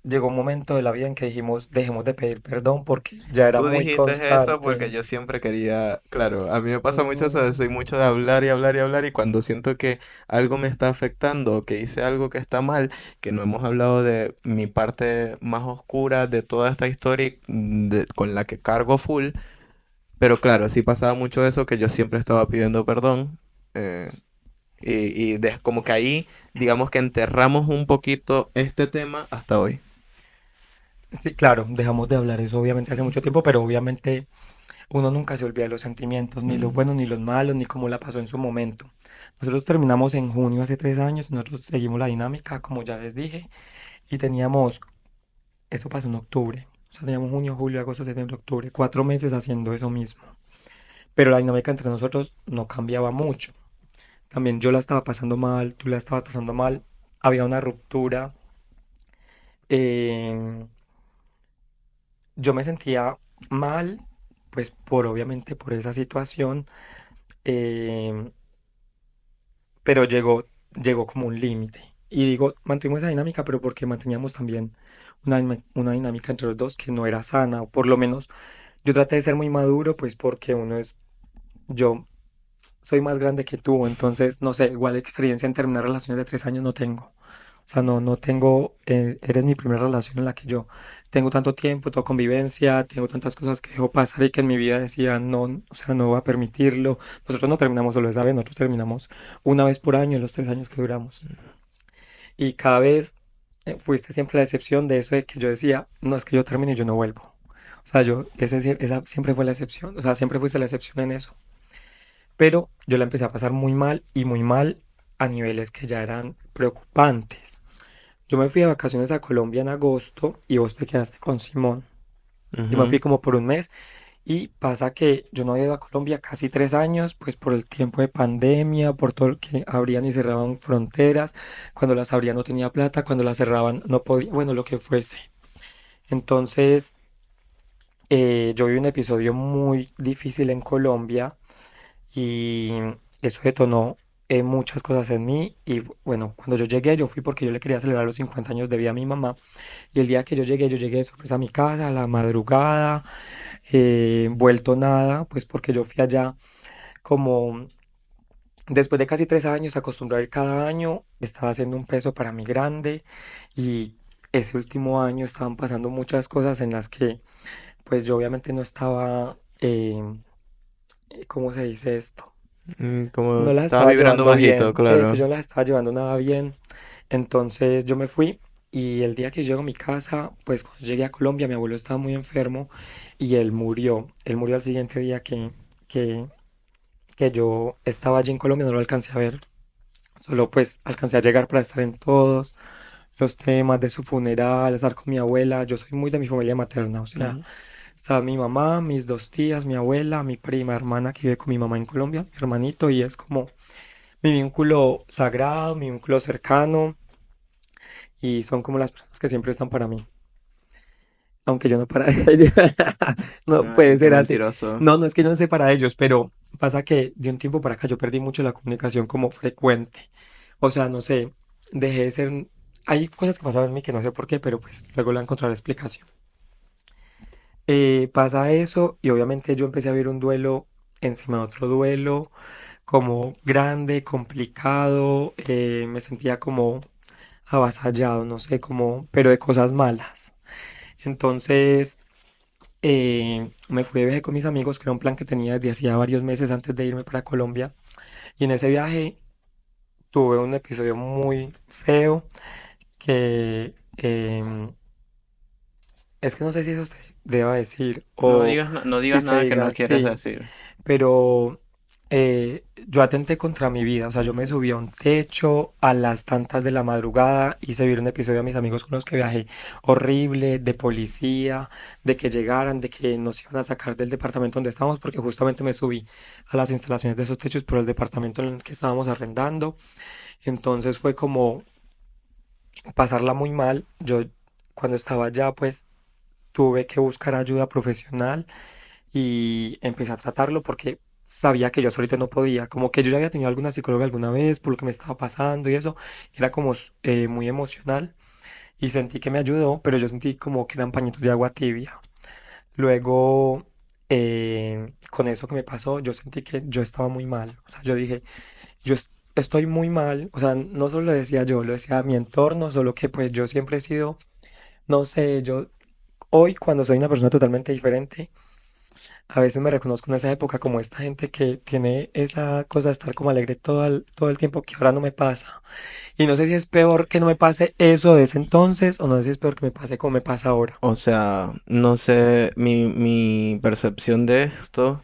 Llegó un momento de la vida en que dijimos, dejemos de pedir perdón porque ya era Tú muy dijiste eso porque constante. yo siempre quería, claro, a mí me pasa mucho eso, Mm, soy mucho de hablar y hablar y hablar y cuando siento que algo me está afectando o que hice algo que está mal, que no hemos hablado de mi parte más oscura de toda esta historia con la que cargo full, pero claro, sí pasaba mucho eso que yo siempre estaba pidiendo perdón, eh, como que ahí, digamos que enterramos un poquito este tema hasta hoy. sí, claro, dejamos de hablar eso obviamente hace mucho tiempo, pero obviamente uno nunca se olvida de los sentimientos, ni los Mm. buenos ni los malos, ni cómo la pasó en su momento. Nosotros terminamos en junio hace 3 años, nosotros seguimos la dinámica, como ya les dije, y teníamos, eso pasó en octubre, o sea, teníamos junio, julio, agosto, septiembre, octubre, 4 meses haciendo eso mismo. Pero la dinámica entre nosotros no cambiaba mucho. También yo la estaba pasando mal, tú la estabas pasando mal, había una ruptura, eh, yo me sentía mal, pues obviamente por esa situación, eh, pero llegó como un límite. Y digo, mantuvimos esa dinámica, pero porque manteníamos también una dinámica entre los dos que no era sana, o por lo menos yo traté de ser muy maduro, pues porque yo soy más grande que tú, entonces, no sé, igual experiencia en terminar relaciones de 3 años no tengo. O sea, no tengo, eres mi primera relación en la que yo tengo tanto tiempo, toda convivencia, tengo tantas cosas que dejo pasar y que en mi vida decía, no, o sea, no voy a permitirlo. Nosotros no terminamos solo esa vez, nosotros terminamos una vez por año en los 3 años que duramos. Y cada vez fuiste siempre la excepción de eso de que yo decía, no, es que yo termino y yo no vuelvo. O sea, esa siempre fue la excepción, o sea, siempre fuiste la excepción en eso. Pero yo la empecé a pasar muy mal a niveles que ya eran preocupantes. Yo me fui de vacaciones a Colombia en agosto y vos te quedaste con Simón. Yo me fui Ujú. como por un mes Y pasa que yo no había ido a Colombia casi 3 años, pues por el tiempo de pandemia, por todo lo que abrían y cerraban fronteras, cuando las abrían no tenía plata, cuando las cerraban no podía, bueno, lo que fuese. Entonces, yo vi un episodio muy difícil en Colombia y eso detonó muchas cosas en mí. Y bueno, cuando yo llegué, yo fui porque yo le quería celebrar los 50 años de vida a mi mamá. Y el día que yo llegué de sorpresa a mi casa, a la madrugada, vuelto nada, pues porque yo fui allá como después de casi 3 años, acostumbrar a ir cada año, estaba haciendo un peso para mí grande y ese último año estaban pasando muchas cosas en las que pues yo obviamente no estaba, ¿cómo se dice esto? Como No las estabas estaba vibrando llevando bajito, bien, eso claro. yo no las estaba llevando nada bien, entonces yo me fui y el día que llego a mi casa, pues cuando llegué a Colombia mi abuelo estaba muy enfermo y él murió al siguiente día que, que yo estaba allí en Colombia, no lo alcancé a ver. Solo pues alcancé a llegar para estar en todos los temas de su funeral, estar con mi abuela. Yo soy muy de mi familia materna, o sea, Ujú. estaba mi mamá, mis dos tías, mi abuela, mi prima hermana que vive con mi mamá en Colombia, mi hermanito, y es como mi vínculo sagrado, mi vínculo cercano, y son como las personas que siempre están para mí. Aunque yo no para ellos. No puede Ay, qué ser así. mentiroso. No, no es que yo no sé para ellos, pero pasa que de un tiempo para acá yo perdí mucho la comunicación como frecuente. O sea, no sé, dejé de ser... Hay cosas que pasaban en mí que no sé por qué, pero pues luego le encontré la explicación. Pasa eso y obviamente yo empecé a vivir un duelo encima de otro duelo, como grande, complicado, me sentía como avasallado, no sé, como, pero de cosas malas. Entonces, me fui de viaje con mis amigos, que era un plan que tenía desde hacía varios meses antes de irme para Colombia. Y en ese viaje tuve un episodio muy feo que es que no sé si eso se deba decir No o digas, no si digas se nada que diga no quieres sí, decir. pero yo atenté contra mi vida, o sea, yo me subí a un techo a las tantas de la madrugada, hice ver un episodio a mis amigos con los que viajé horrible, de policía, de que llegaran, de que nos iban a sacar del departamento donde estábamos, porque justamente me subí a las instalaciones de esos techos por el departamento en el que estábamos arrendando, entonces fue como pasarla muy mal, yo cuando estaba allá pues tuve que buscar ayuda profesional y empecé a tratarlo porque sabía que yo solito no podía, como que yo ya había tenido alguna psicóloga alguna vez por lo que me estaba pasando y eso, era como muy emocional y sentí que me ayudó, pero yo sentí como que eran pañitos de agua tibia. Luego, con eso que me pasó, yo sentí que yo estaba muy mal, o sea, yo dije, estoy muy mal, o sea, no solo lo decía yo, lo decía mi entorno, solo que pues yo siempre he sido, no sé, yo hoy cuando soy una persona totalmente diferente, a veces me reconozco en esa época como esta gente que tiene esa cosa de estar como alegre todo el tiempo que ahora no me pasa. Y no sé si es peor que no me pase eso de ese entonces o no sé si es peor que me pase como me pasa ahora. O sea, no sé, mi percepción de esto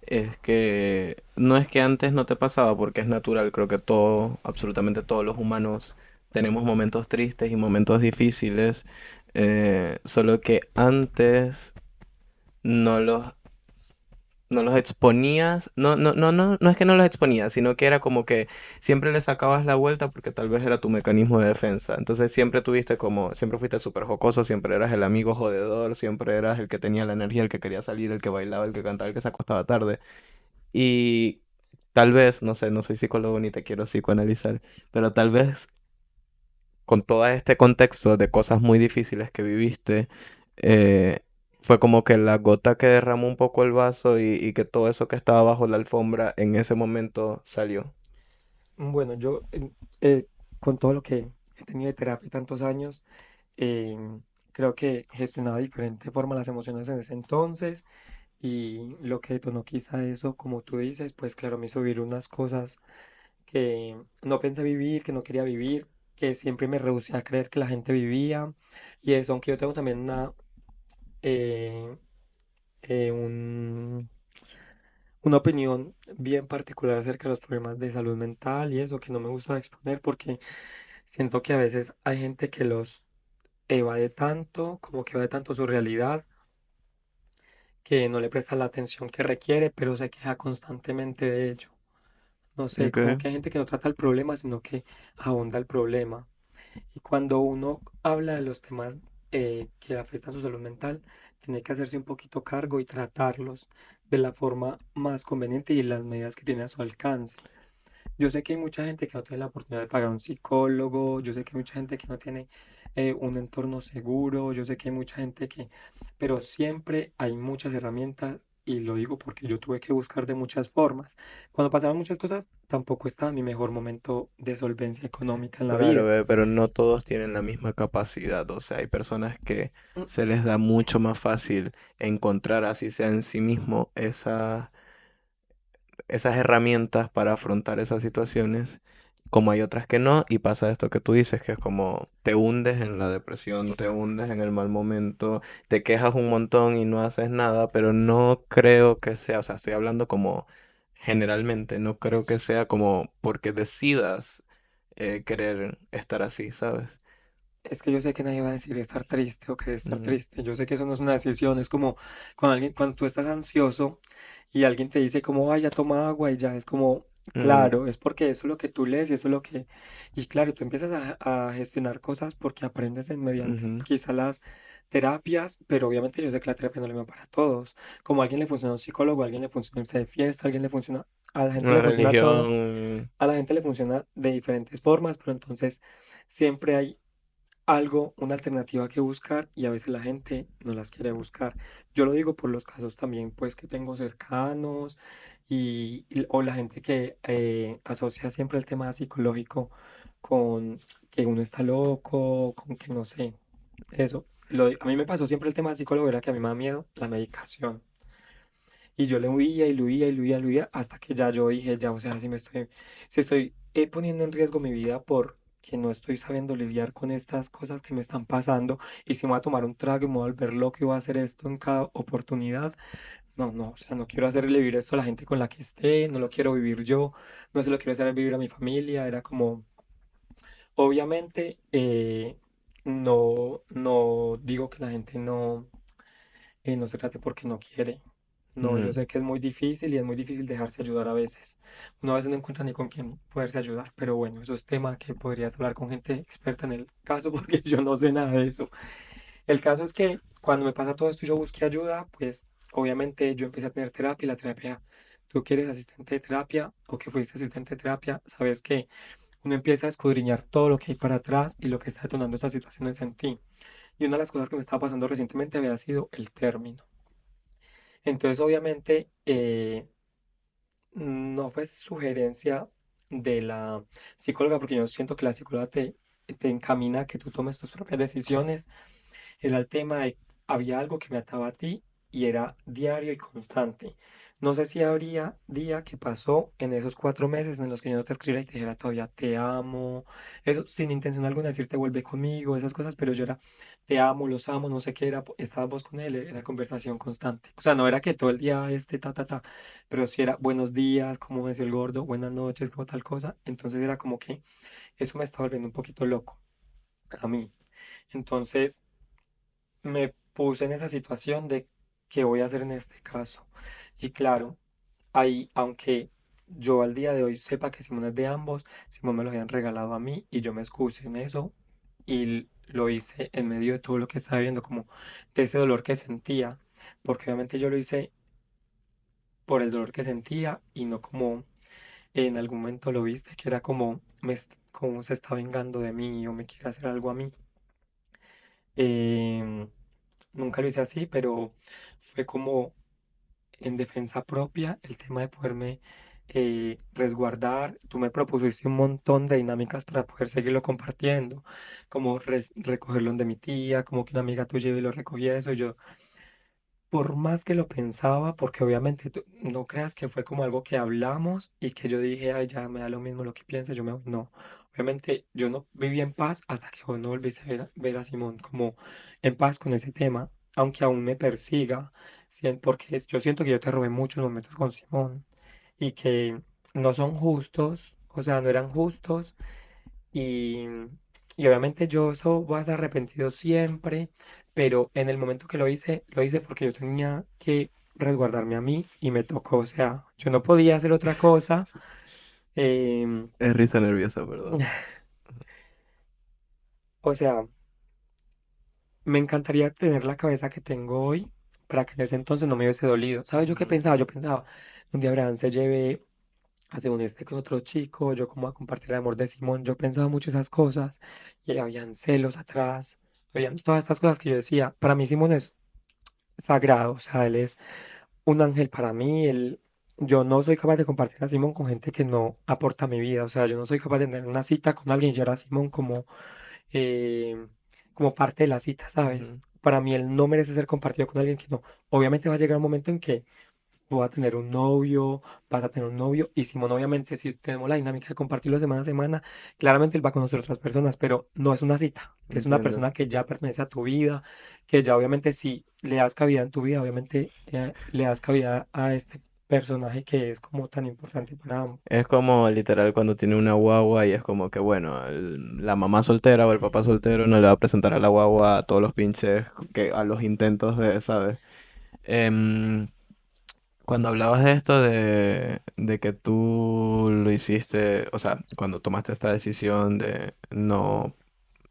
es que no es que antes no te pasaba porque es natural, creo que todo, absolutamente todos los humanos tenemos momentos tristes y momentos difíciles, solo que antes no no los exponías, no es que no los exponías, sino que era como que siempre le sacabas la vuelta porque tal vez era tu mecanismo de defensa. Entonces siempre tuviste como, siempre fuiste súper jocoso, siempre eras el amigo jodedor, siempre eras el que tenía la energía, el que quería salir, el que bailaba, el que cantaba, el que se acostaba tarde. Y tal vez, no sé, no soy psicólogo ni te quiero psicoanalizar, pero tal vez con todo este contexto de cosas muy difíciles que viviste, eh, fue como que la gota que derramó un poco el vaso y que todo eso que estaba bajo la alfombra en ese momento salió. Bueno, yo con todo lo que he tenido de terapia tantos años, creo que gestionaba de diferente forma las emociones en ese entonces y lo que detonó quizá eso, como tú dices, pues claro, me hizo vivir unas cosas que no pensé vivir, que no quería vivir, que siempre me rehusé a creer que la gente vivía. Y eso, aunque yo tengo también eh, un- una opinión bien particular acerca de los problemas de salud mental y eso, que no me gusta exponer porque siento que a veces hay gente que los evade tanto, como que evade tanto su realidad, que no le presta la atención que requiere, pero se queja constantemente de ello. No sé, como Ok. que hay gente que no trata el problema, sino que ahonda el problema. Y cuando uno habla de los temas que afectan su salud mental, tiene que hacerse un poquito cargo y tratarlos de la forma más conveniente y en las medidas que tiene a su alcance. Yo sé que hay mucha gente que no tiene la oportunidad de pagar un psicólogo, yo sé que hay mucha gente que no tiene un entorno seguro, yo sé que hay mucha gente que, pero siempre hay muchas herramientas y lo digo porque yo tuve que buscar de muchas formas. Cuando pasaron muchas cosas, tampoco estaba en mi mejor momento de solvencia económica en la Claro, vida. pero no todos tienen la misma capacidad. O sea, hay personas que se les da mucho más fácil encontrar, así sea en sí mismo, esas herramientas para afrontar esas situaciones, como hay otras que no, y pasa esto que tú dices, que es como te hundes en la depresión, te hundes en el mal momento, te quejas un montón y no haces nada, pero no creo que sea, o sea, estoy hablando como generalmente, no creo que sea como porque decidas querer estar así, ¿sabes? Es que yo sé que nadie va a decir estar triste o querer estar Ujú, triste. Yo sé que eso no es una decisión. Es como cuando alguien, cuando tú estás ansioso y alguien te dice como, vaya, toma agua y ya es como, ujú, claro, es porque eso es lo que tú lees y eso es lo que, y claro, tú empiezas a gestionar cosas porque aprendes mediante ujú. quizá las terapias, pero obviamente yo sé que la terapia no le va para todos. Como a alguien le funciona un psicólogo, a alguien le funciona irse de fiesta, a alguien le funciona, a la gente Una le funciona todo. religión. A la gente le funciona de diferentes formas, pero entonces siempre hay algo, una alternativa que buscar y a veces la gente no las quiere buscar. Yo lo digo por los casos también pues que tengo cercanos o la gente que asocia siempre el tema psicológico con que uno está loco, con que no sé, eso. A mí me pasó siempre el tema del psicólogo, era que a mí me da miedo la medicación. Y yo le huía y le huía y le huía, le huía, hasta que ya yo dije, ya, o sea, si estoy poniendo en riesgo mi vida porque no estoy sabiendo lidiar con estas cosas que me están pasando, y si me voy a tomar un trago y me voy a volver loco y voy a hacer esto en cada oportunidad, no, no, o sea, no quiero hacerle vivir esto a la gente con la que esté, no lo quiero vivir yo, no se lo quiero hacer vivir a mi familia, era como, obviamente, no digo que la gente no se trate porque no quiere. No, yo Ujú. sé que es muy difícil y es muy difícil dejarse ayudar a veces. Uno a veces no encuentra ni con quién poderse ayudar, pero bueno, eso es tema que podrías hablar con gente experta en el caso porque yo no sé nada de eso. El caso es que cuando me pasa todo esto y yo busqué ayuda, pues obviamente yo empecé a tener terapia y la terapia, tú que eres asistente de terapia o que fuiste asistente de terapia, sabes que uno empieza a escudriñar todo lo que hay para atrás y lo que está detonando estas situaciones en ti. Y una de las cosas que me estaba pasando recientemente había sido el término. Entonces, obviamente, no fue sugerencia de la psicóloga, porque yo siento que la psicóloga te encamina a que tú tomes tus propias decisiones. Era el tema de, había algo que me ataba a ti y era diario y constante. No sé si habría día que pasó en esos 4 meses en los que yo no te escribiera y te dijera todavía te amo, eso sin intención alguna de decirte vuelve conmigo, esas cosas, pero yo era te amo, los amo, no sé qué era, estábamos con él, era conversación constante. O sea, no era que todo el día ta, ta, ta, pero sí era buenos días, cómo me el gordo, buenas noches, como tal cosa. Entonces era como que eso me estaba volviendo un poquito loco a mí. Entonces me puse en esa situación de qué voy a hacer en este caso. Y claro, ahí, aunque yo al día de hoy sepa que Simón es de ambos, Simón me lo habían regalado a mí y yo me excusé en eso y lo hice en medio de todo lo que estaba viendo, como de ese dolor que sentía, porque obviamente yo lo hice por el dolor que sentía y no como en algún momento lo viste, que era como, como se está vengando de mí o me quiere hacer algo a mí. Em, Nunca lo hice así, pero fue como en defensa propia el tema de poderme resguardar. Tú me propusiste un montón de dinámicas para poder seguirlo compartiendo, como recogerlo de mi tía, como que una amiga tuya iba y lo recogía eso. Yo, por más que lo pensaba, porque obviamente no creas que fue como algo que hablamos y que yo dije, ay, ya me da lo mismo lo que piense, yo me voy. No, obviamente yo no viví en paz hasta que vos no volviste a ver a Simón como en paz con ese tema, aunque aún me persiga, porque yo siento que yo te robé muchos momentos con Simón y que no son justos, o sea, no eran justos y Y obviamente yo eso voy a estar arrepentido siempre, pero en el momento que lo hice porque yo tenía que resguardarme a mí y me tocó, o sea, yo no podía hacer otra cosa. em, Es risa nerviosa, perdón. o sea, me encantaría tener la cabeza que tengo hoy para que en ese entonces no me hubiese dolido. ¿Sabes yo qué Ujú. pensaba? Yo pensaba, un día Abraham se lleve a según este con otro chico, yo como a compartir el amor de Simón, yo pensaba mucho esas cosas y habían celos atrás, habían todas estas cosas que yo decía, para mí Simón es sagrado, o sea, él es un ángel para mí, yo no soy capaz de compartir a Simón con gente que no aporta a mi vida, o sea, yo no soy capaz de tener una cita con alguien y llevar a Simón eh, como parte de la cita, ¿sabes? Ujú. Para mí él no merece ser compartido con alguien que no. Obviamente va a llegar un momento en que tú vas a tener un novio, vas a tener un novio, y Simón, obviamente, si tenemos la dinámica de compartirlo semana a semana, claramente él va a conocer otras personas, pero no es una cita, es una Entiendo. persona que ya pertenece a tu vida, que ya obviamente si le das cabida en tu vida, obviamente le das cabida a este personaje que es como tan importante para Es ambos. como literal cuando tiene una guagua y es como que, bueno, la mamá soltera o el papá soltero no le va a presentar a la guagua a todos los pinches, a los intentos de, ¿sabes? Em, Cuando hablabas de esto de que tú lo hiciste, o sea, cuando tomaste esta decisión de no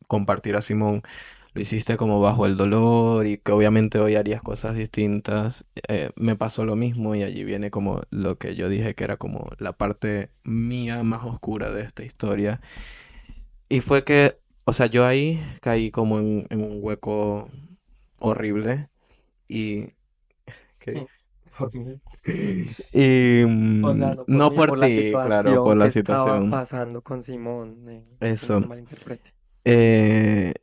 compartir a Simón, lo hiciste como bajo el dolor y que obviamente hoy harías cosas distintas. Me pasó lo mismo y allí viene como lo que yo dije que era como la parte mía más oscura de esta historia. Y fue que, o sea, yo ahí caí como en un hueco horrible y... ¿qué Por mí. Y O sea, no por no mí, por por la ti, claro, situación por que la estaba situación. pasando con Simón, que no Eso. se malinterprete. Eh,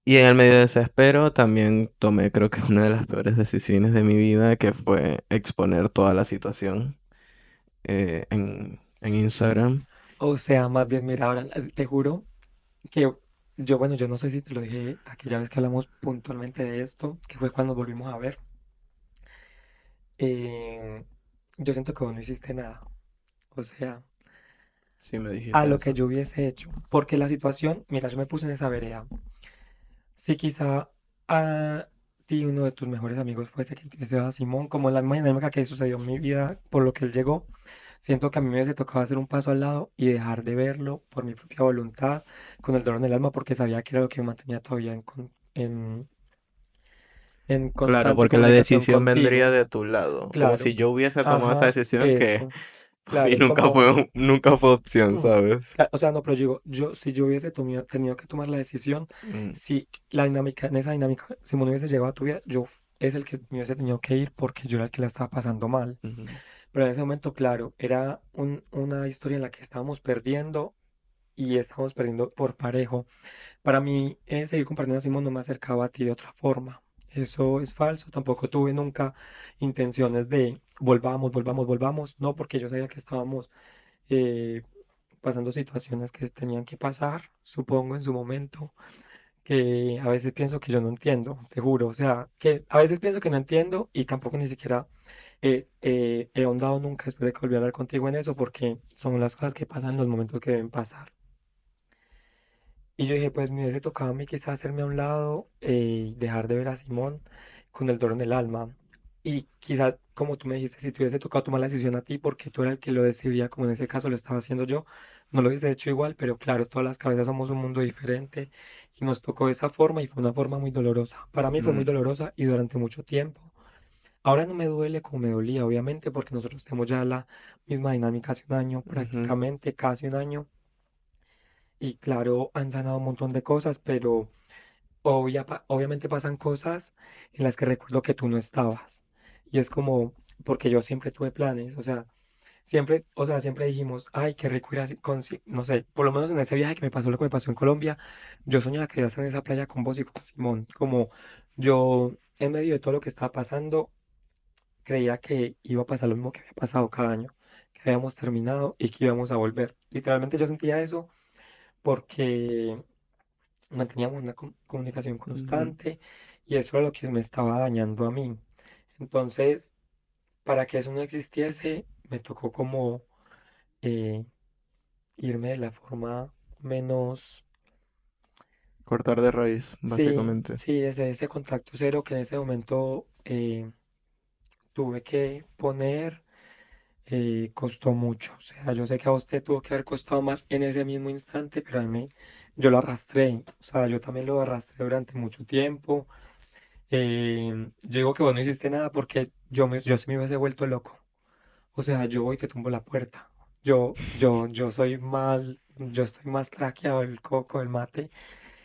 y en el medio de desespero también tomé creo que una de las peores decisiones de mi vida, que fue exponer toda la situación en Instagram. O sea, más bien, mira, ahora te juro que yo, bueno, yo no sé si te lo dije aquella vez que hablamos puntualmente de esto, que fue cuando volvimos a ver. eh, yo siento que vos no hiciste nada. O sea, Sí, me a dijiste lo que eso. yo hubiese hecho. Porque la situación, mira, yo me puse en esa vereda. Si quizá a ti uno de tus mejores amigos fuese quien te hubiese dado a Simón, como la misma dinámica que sucedió en mi vida por lo que él llegó, siento que a mí me hubiese tocado hacer un paso al lado y dejar de verlo por mi propia voluntad, con el dolor en el alma, porque sabía que era lo que me mantenía todavía en Claro, constante porque la comunicación decisión vendría contigo. de tu lado. Como si Claro, yo hubiese tomado esa ajá, decisión que eso. para mí Claro, como, nunca fue opción, ¿sabes? o sea, no, pero digo, yo, si yo hubiese tenido que tomar la decisión, Mm, si la dinámica, en esa dinámica, si no hubiese llegado a tu vida, es el que me hubiese tenido que ir porque yo era el que la estaba pasando mal. ujú, Pero en ese momento, claro, era una historia en la que estábamos perdiendo y estábamos perdiendo por parejo. Para mí, seguir compartiendo a Simón no me acercaba a ti de otra forma. Eso es falso. Tampoco tuve nunca intenciones de volvamos, volvamos, volvamos. No, porque yo sabía que estábamos eh, pasando situaciones que tenían que pasar, supongo, en su momento, que a veces pienso que yo no entiendo, te juro. O sea, que a veces pienso que no entiendo y tampoco ni siquiera he ahondado nunca después de que volví a hablar contigo en eso, porque son las cosas que pasan en los momentos que deben pasar. Y yo dije, pues me hubiese tocado a mí quizás hacerme a un lado y dejar de ver a Simón con el dolor en el alma. Y quizás, como tú me dijiste, si te hubiese tocado tomar la decisión a ti, porque tú eras el que lo decidía, como en ese caso lo estaba haciendo yo, no lo hubiese hecho igual, pero claro, todas las cabezas somos un mundo diferente y nos tocó de esa forma y fue una forma muy dolorosa. Para mí fue muy mm, dolorosa y durante mucho tiempo. Ahora no me duele como me dolía, obviamente, porque nosotros tenemos ya la misma dinámica hace un año, ujú. prácticamente, casi un año. Y claro, han sanado un montón de cosas, pero obviamente pasan cosas en las que recuerdo que tú no estabas. Y es como, porque yo siempre tuve planes, o sea, siempre dijimos, ay, qué rico ir así no sé, por lo menos en ese viaje que me pasó lo que me pasó en Colombia, yo soñaba que iba a estar en esa playa con vos y con Simón. Como yo, en medio de todo lo que estaba pasando, creía que iba a pasar lo mismo que había pasado cada año, que habíamos terminado y que íbamos a volver. Literalmente yo sentía eso porque manteníamos una comunicación Ujú. constante y eso era lo que me estaba dañando a mí. Entonces, para que eso no existiese, me tocó como eh, irme de la forma menos, Cortar de raíz, Sí, básicamente. sí, ese contacto cero que en ese momento tuve que poner, costó mucho. O sea, yo sé que a usted tuvo que haber costado más en ese mismo instante, pero a mí yo lo arrastré. O sea, yo también lo arrastré durante mucho tiempo. Yo digo que vos no hiciste nada porque yo sí me hubiese vuelto loco. O sea, yo voy y te tumbo la puerta. Yo soy mal, yo estoy más traqueado el coco, el mate.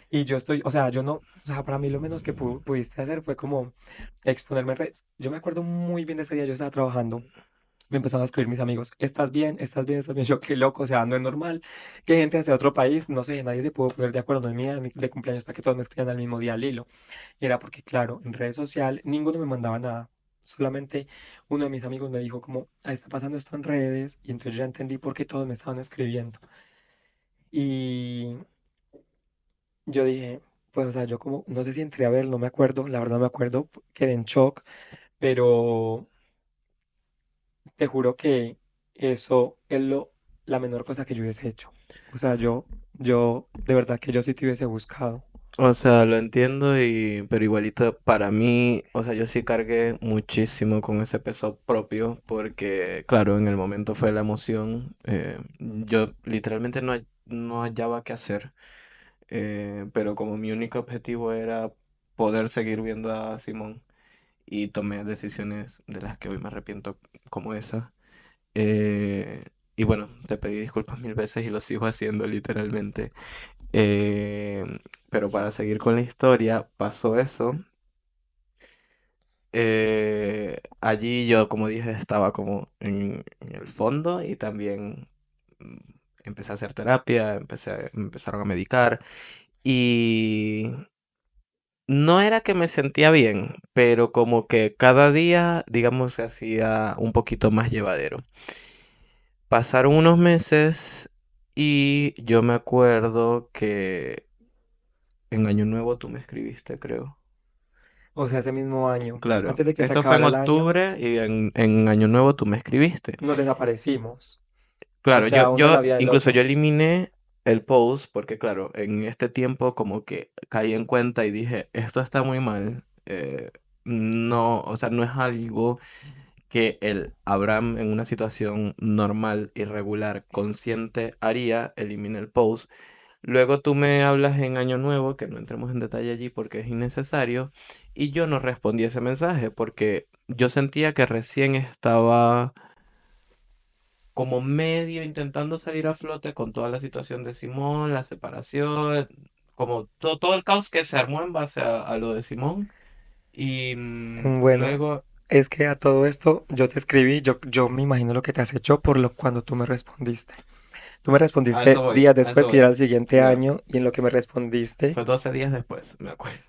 Y yo estoy, o sea, yo no, o sea, para mí lo menos que pudiste hacer fue como exponerme en redes. Yo me acuerdo muy bien de ese día, yo estaba trabajando, me empezaron a escribir mis amigos, ¿estás bien? ¿Estás bien? ¿Estás bien? Yo, qué loco, o sea, no es normal que gente hacia otro país, no sé, nadie se pudo poner de acuerdo, no es mía de cumpleaños para que todos me escriban al mismo día al hilo. Y era porque, claro, en redes sociales ninguno me mandaba nada. Solamente uno de mis amigos me dijo como, "Ah, está pasando esto en redes", y entonces ya entendí por qué todos me estaban escribiendo. Y yo dije, pues, o sea, yo como, no sé si entré a ver, no me acuerdo, la verdad no me acuerdo, quedé en shock, pero te juro que eso es la menor cosa que yo hubiese hecho. O sea, de verdad que yo sí te hubiese buscado. O sea, lo entiendo pero igualito para mí, o sea, yo sí cargué muchísimo con ese peso propio porque, claro, en el momento fue la emoción, yo literalmente no hallaba qué hacer, pero como mi único objetivo era poder seguir viendo a Simón y tomé decisiones de las que hoy me arrepiento como esa. eh, y bueno, te pedí disculpas mil veces y lo sigo haciendo literalmente. Eh, pero para seguir con la historia, pasó eso. Allí yo, como dije, estaba como en el fondo y también mm, empecé a hacer terapia, me empezaron a medicar y no era que me sentía bien, pero como que cada día, digamos, se hacía un poquito más llevadero. Pasaron unos meses y yo me acuerdo que en Año Nuevo tú me escribiste, creo. O sea, ese mismo año, Claro, antes de que se esto fue en acabara el año, octubre y en Año Nuevo tú me escribiste. nos desaparecimos. O Claro, sea, uno en la vida del incluso yo otro. eliminé el post porque claro, en este tiempo como que caí en cuenta y dije, esto está muy mal. No, o sea, no es algo que el Abraham en una situación normal y regular, consciente, haría, elimina el post. Luego tú me hablas en Año Nuevo, que no entremos en detalle allí porque es innecesario, y yo no respondí ese mensaje porque yo sentía que recién estaba como medio intentando salir a flote con toda la situación de Simón, la separación, como todo el caos que se armó en base a lo de Simón. Y Bueno, luego, es que a todo esto yo te escribí, yo me imagino lo que te has hecho por lo cuando tú me respondiste. Tú me a eso respondiste voy, días a eso después, que ya voy. era el siguiente Mira, año, y en lo que me respondiste, fue 12 días después, me acuerdo.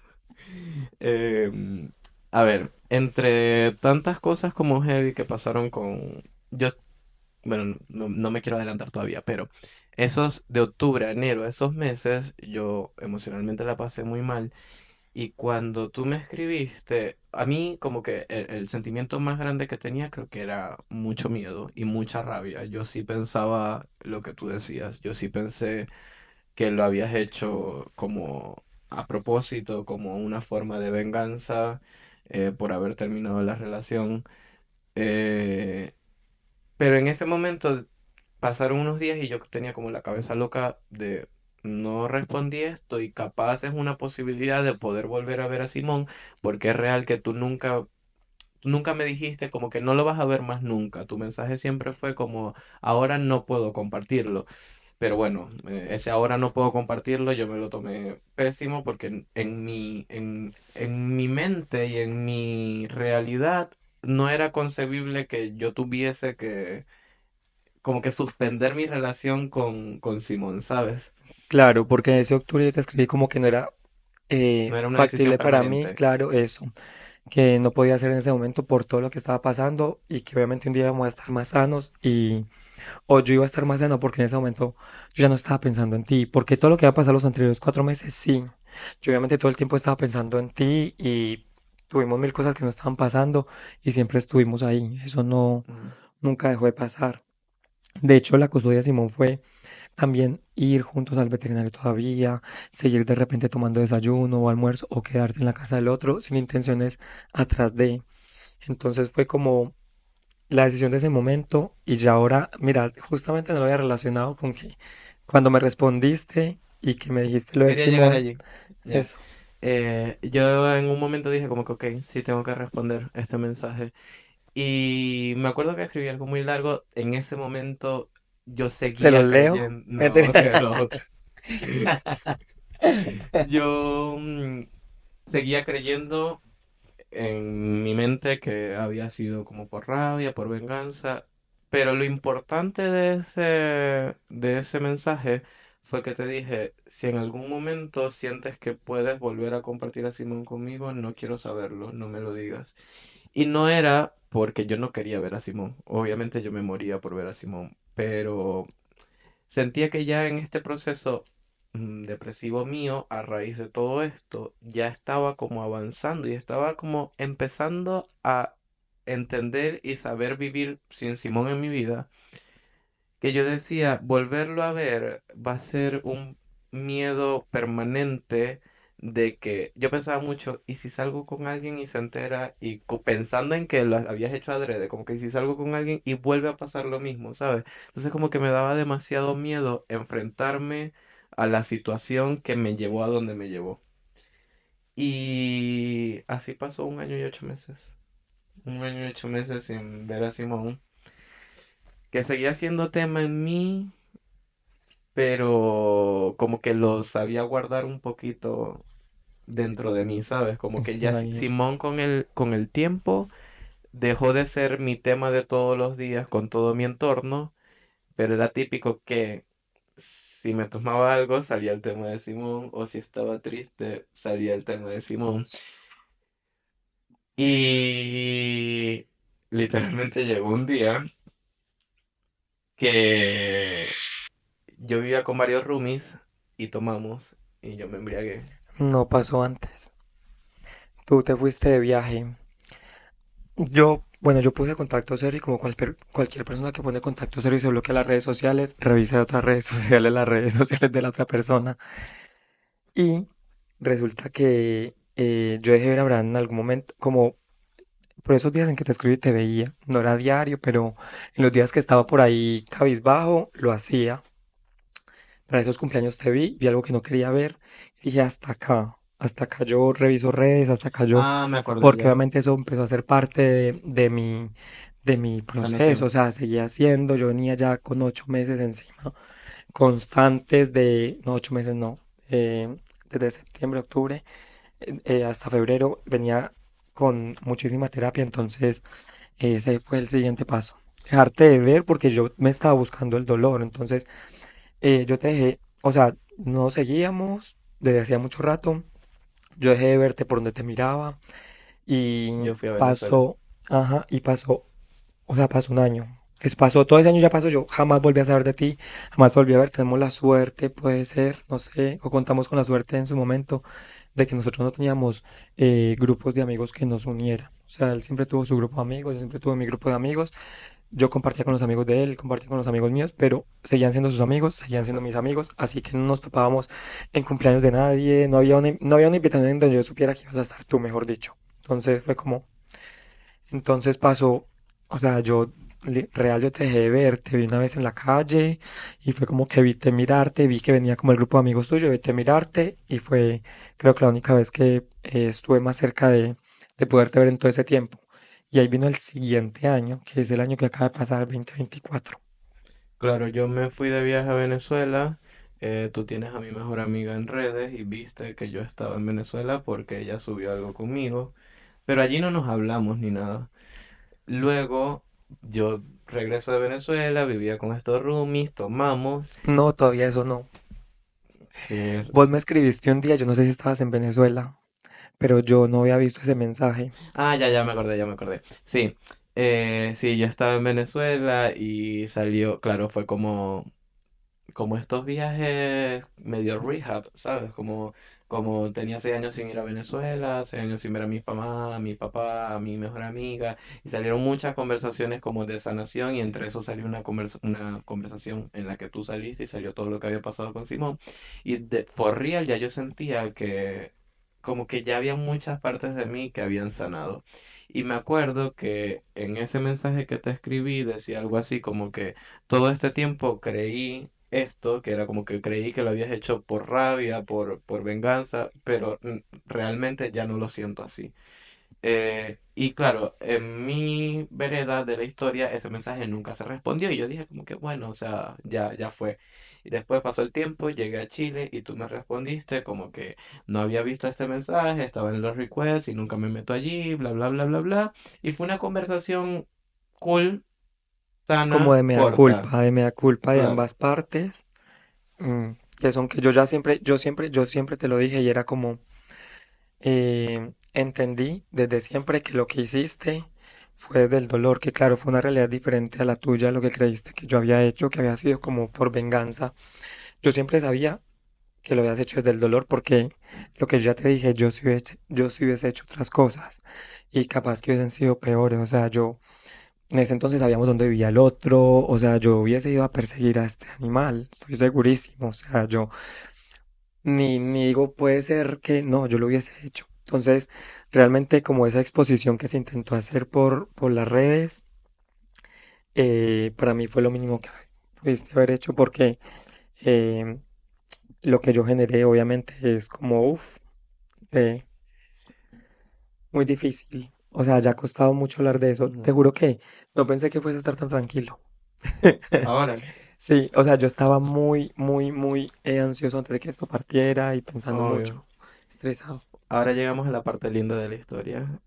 Em, a ver, entre tantas cosas como heavy que pasaron con... Yo, bueno, no me quiero adelantar todavía, pero esos de octubre a enero, esos meses, yo emocionalmente la pasé muy mal. Y cuando tú me escribiste, a mí como que el sentimiento más grande que tenía creo que era mucho miedo y mucha rabia. Yo sí pensaba lo que tú decías, yo sí pensé que lo habías hecho como a propósito, como una forma de venganza por haber terminado la relación. Eh, pero en ese momento pasaron unos días y yo tenía como la cabeza loca de no respondí esto y capaz es una posibilidad de poder volver a ver a Simón porque es real que tú nunca me dijiste como que no lo vas a ver más nunca. Tu mensaje siempre fue como ahora no puedo compartirlo. Pero bueno, ese ahora no puedo compartirlo, yo me lo tomé pésimo porque en mi mente y en mi realidad no era concebible que yo tuviese que como que suspender mi relación con Simón, ¿sabes? claro, porque en ese octubre yo te escribí como que no era No era una decisión factible para mí, permanente. claro, eso, que no podía hacer en ese momento por todo lo que estaba pasando y que obviamente un día íbamos a estar más sanos y o yo iba a estar más sano porque en ese momento yo ya no estaba pensando en ti, porque todo lo que iba a pasar los anteriores 4 meses, sí, yo obviamente todo el tiempo estaba pensando en ti y tuvimos mil cosas que no estaban pasando y siempre estuvimos ahí, eso no, Mm. nunca dejó de pasar. De hecho, la custodia de Simón fue también ir juntos al veterinario todavía, seguir de repente tomando desayuno o almuerzo o quedarse en la casa del otro sin intenciones atrás de. Entonces fue como la decisión de ese momento y ya ahora, mira, justamente no lo había relacionado con que cuando me respondiste y que me dijiste lo de Quería llegar Simón, allí. Ya. eso, Yo en un momento dije como que, ok, sí tengo que responder este mensaje. Y me acuerdo que escribí algo muy largo. En ese momento yo se los seguía leo. creyendo, no, que lo otro. Yo seguía creyendo en mi mente que había sido como por rabia, por venganza, pero lo importante de ese mensaje fue que te dije, si en algún momento sientes que puedes volver a compartir a Simón conmigo, no quiero saberlo, no me lo digas. Y no era porque yo no quería ver a Simón, obviamente yo me moría por ver a Simón, pero sentía que ya en este proceso depresivo mío, a raíz de todo esto, ya estaba como avanzando y estaba como empezando a entender y saber vivir sin Simón en mi vida, que yo decía, volverlo a ver va a ser un miedo permanente de que yo pensaba mucho, ¿y si salgo con alguien y se entera? Y pensando en que lo habías hecho adrede, como que si salgo con alguien y vuelve a pasar lo mismo, ¿sabes? Entonces como que me daba demasiado miedo enfrentarme a la situación que me llevó a donde me llevó. Y así pasó 1 año y 8 meses. 1 año y 8 meses sin ver a Simón, que seguía siendo tema en mí, pero como que lo sabía guardar un poquito dentro de mí, ¿sabes? Como que Se ya va a ir. Simón con el tiempo dejó de ser mi tema de todos los días con todo mi entorno, pero era típico que si me tomaba algo salía el tema de Simón o si estaba triste salía el tema de Simón. Y literalmente llegó un día que yo vivía con varios roomies y tomamos y yo me embriagué. No pasó antes. Tú te fuiste de viaje. Yo, bueno, yo puse contacto cero y como cualquier persona que pone contacto cero y se bloquea las redes sociales, revisa otras redes sociales, las redes sociales de la otra persona. Y resulta que yo dejé de ver a Abraham en algún momento, como por esos días en que te escribí te veía. No era diario, pero en los días que estaba por ahí cabizbajo, lo hacía. Para esos cumpleaños te vi algo que no quería ver y dije hasta acá yo reviso redes, hasta acá yo, Ah, me acordé porque ya. obviamente eso empezó a ser parte de mi proceso, o Sanación. sea, seguía haciendo, yo venía ya con 8 meses encima, constantes de, no, 8 meses no, desde septiembre, octubre, hasta febrero venía con muchísima terapia, entonces ese fue el siguiente paso. Dejarte de ver porque yo me estaba buscando el dolor, entonces yo te dejé, o sea, no seguíamos desde hacía mucho rato. Yo dejé de verte por donde te miraba y Yo fui a Venezuela. pasó, ajá, y pasó, o sea, pasó un año. Pasó todo ese año, ya pasó, yo jamás volví a saber de ti, jamás volví a ver, tenemos la suerte, puede ser, no sé, o contamos con la suerte en su momento de que nosotros no teníamos grupos de amigos que nos unieran. O sea, él siempre tuvo su grupo de amigos, yo siempre tuve mi grupo de amigos, yo compartía con los amigos de él, compartía con los amigos míos, pero seguían siendo sus amigos, seguían siendo mis amigos, así que no nos topábamos en cumpleaños de nadie, no había una invitación en donde yo supiera que ibas a estar tú, mejor dicho. Entonces fue como, entonces pasó, o sea, real, yo te dejé de ver, te vi una vez en la calle y fue como que viste mirarte, vi que venía como el grupo de amigos tuyos, viste mirarte y fue, creo que la única vez que estuve más cerca de poderte ver en todo ese tiempo. Y ahí vino el siguiente año, que es el año que acaba de pasar, el 2024. Claro, yo me fui de viaje a Venezuela. Tú tienes a mi mejor amiga en redes y viste que yo estaba en Venezuela porque ella subió algo conmigo. Pero allí no nos hablamos ni nada. Luego yo regreso de Venezuela, vivía con estos roomies, tomamos. No, todavía eso no. eh, Vos me escribiste un día, yo no sé si estabas en Venezuela, pero yo no había visto ese mensaje. ya me acordé, ya me acordé. Sí, sí, yo estaba en Venezuela y salió, claro, fue como como estos viajes medio rehab, ¿sabes? Como tenía 6 años sin ir a Venezuela, 6 años sin ver a mi mamá, a mi papá, a mi mejor amiga, y salieron muchas conversaciones como de sanación, y entre eso salió una conversación en la que tú saliste y salió todo lo que había pasado con Simón. Y for real ya yo sentía que como que ya había muchas partes de mí que habían sanado. Y me acuerdo que en ese mensaje que te escribí decía algo así como que todo este tiempo creí esto, que era como que creí que lo habías hecho por rabia, por venganza, pero realmente ya no lo siento así. Y claro, en mi vereda de la historia ese mensaje nunca se respondió y yo dije como que bueno, o sea, ya fue. Y después pasó el tiempo, llegué a Chile y tú me respondiste como que no había visto este mensaje, estaba en los requests y nunca me meto allí, bla, bla, bla, bla, bla. Y fue una conversación cool, Como sana, corta. de mea culpa de Claro. ambas partes, que son que yo ya siempre, yo siempre te lo dije y era como, entendí desde siempre que lo que hiciste fue del dolor, que claro, fue una realidad diferente a la tuya, lo que creíste que yo había hecho, que había sido como por venganza. Yo siempre sabía que lo habías hecho desde el dolor porque lo que yo ya te dije, yo sí hubiese hecho otras cosas y capaz que hubiesen sido peores, o sea, yo en ese entonces sabíamos dónde vivía el otro, o sea, yo hubiese ido a perseguir a este animal, estoy segurísimo, o sea, yo ni digo puede ser que no, yo lo hubiese hecho. Entonces, realmente como esa exposición que se intentó hacer por las redes, para mí fue lo mínimo que pudiste haber hecho porque eh, lo que yo generé obviamente es como, uff, muy difícil. O sea, ya ha costado mucho hablar de eso. Te Ujú. juro que no pensé que fuese a estar tan tranquilo. Ahora, Sí, o sea, yo estaba muy ansioso antes de que esto partiera y pensando obvio. mucho, estresado. Ahora llegamos a la parte linda de la historia.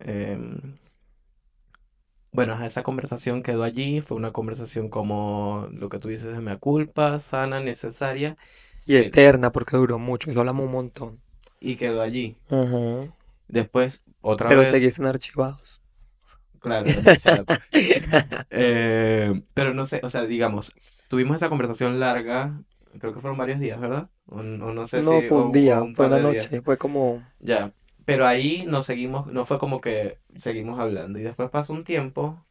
Bueno, ajá, esa conversación quedó allí. Fue una conversación como lo que tú dices de mea culpa, sana, necesaria, Y eterna porque duró mucho, eso hablamos un montón. y quedó allí. Ajá. Después, otra Pero vez, seguiste en archivados. claro, en el chat. Pero no sé, o sea, digamos, tuvimos esa conversación larga, creo que fueron varios días, ¿verdad? O no sé No si, fue un o día, un fue par una de días. noche, fue como Ya, pero ahí nos seguimos, no fue como que seguimos hablando. Y después pasó un tiempo,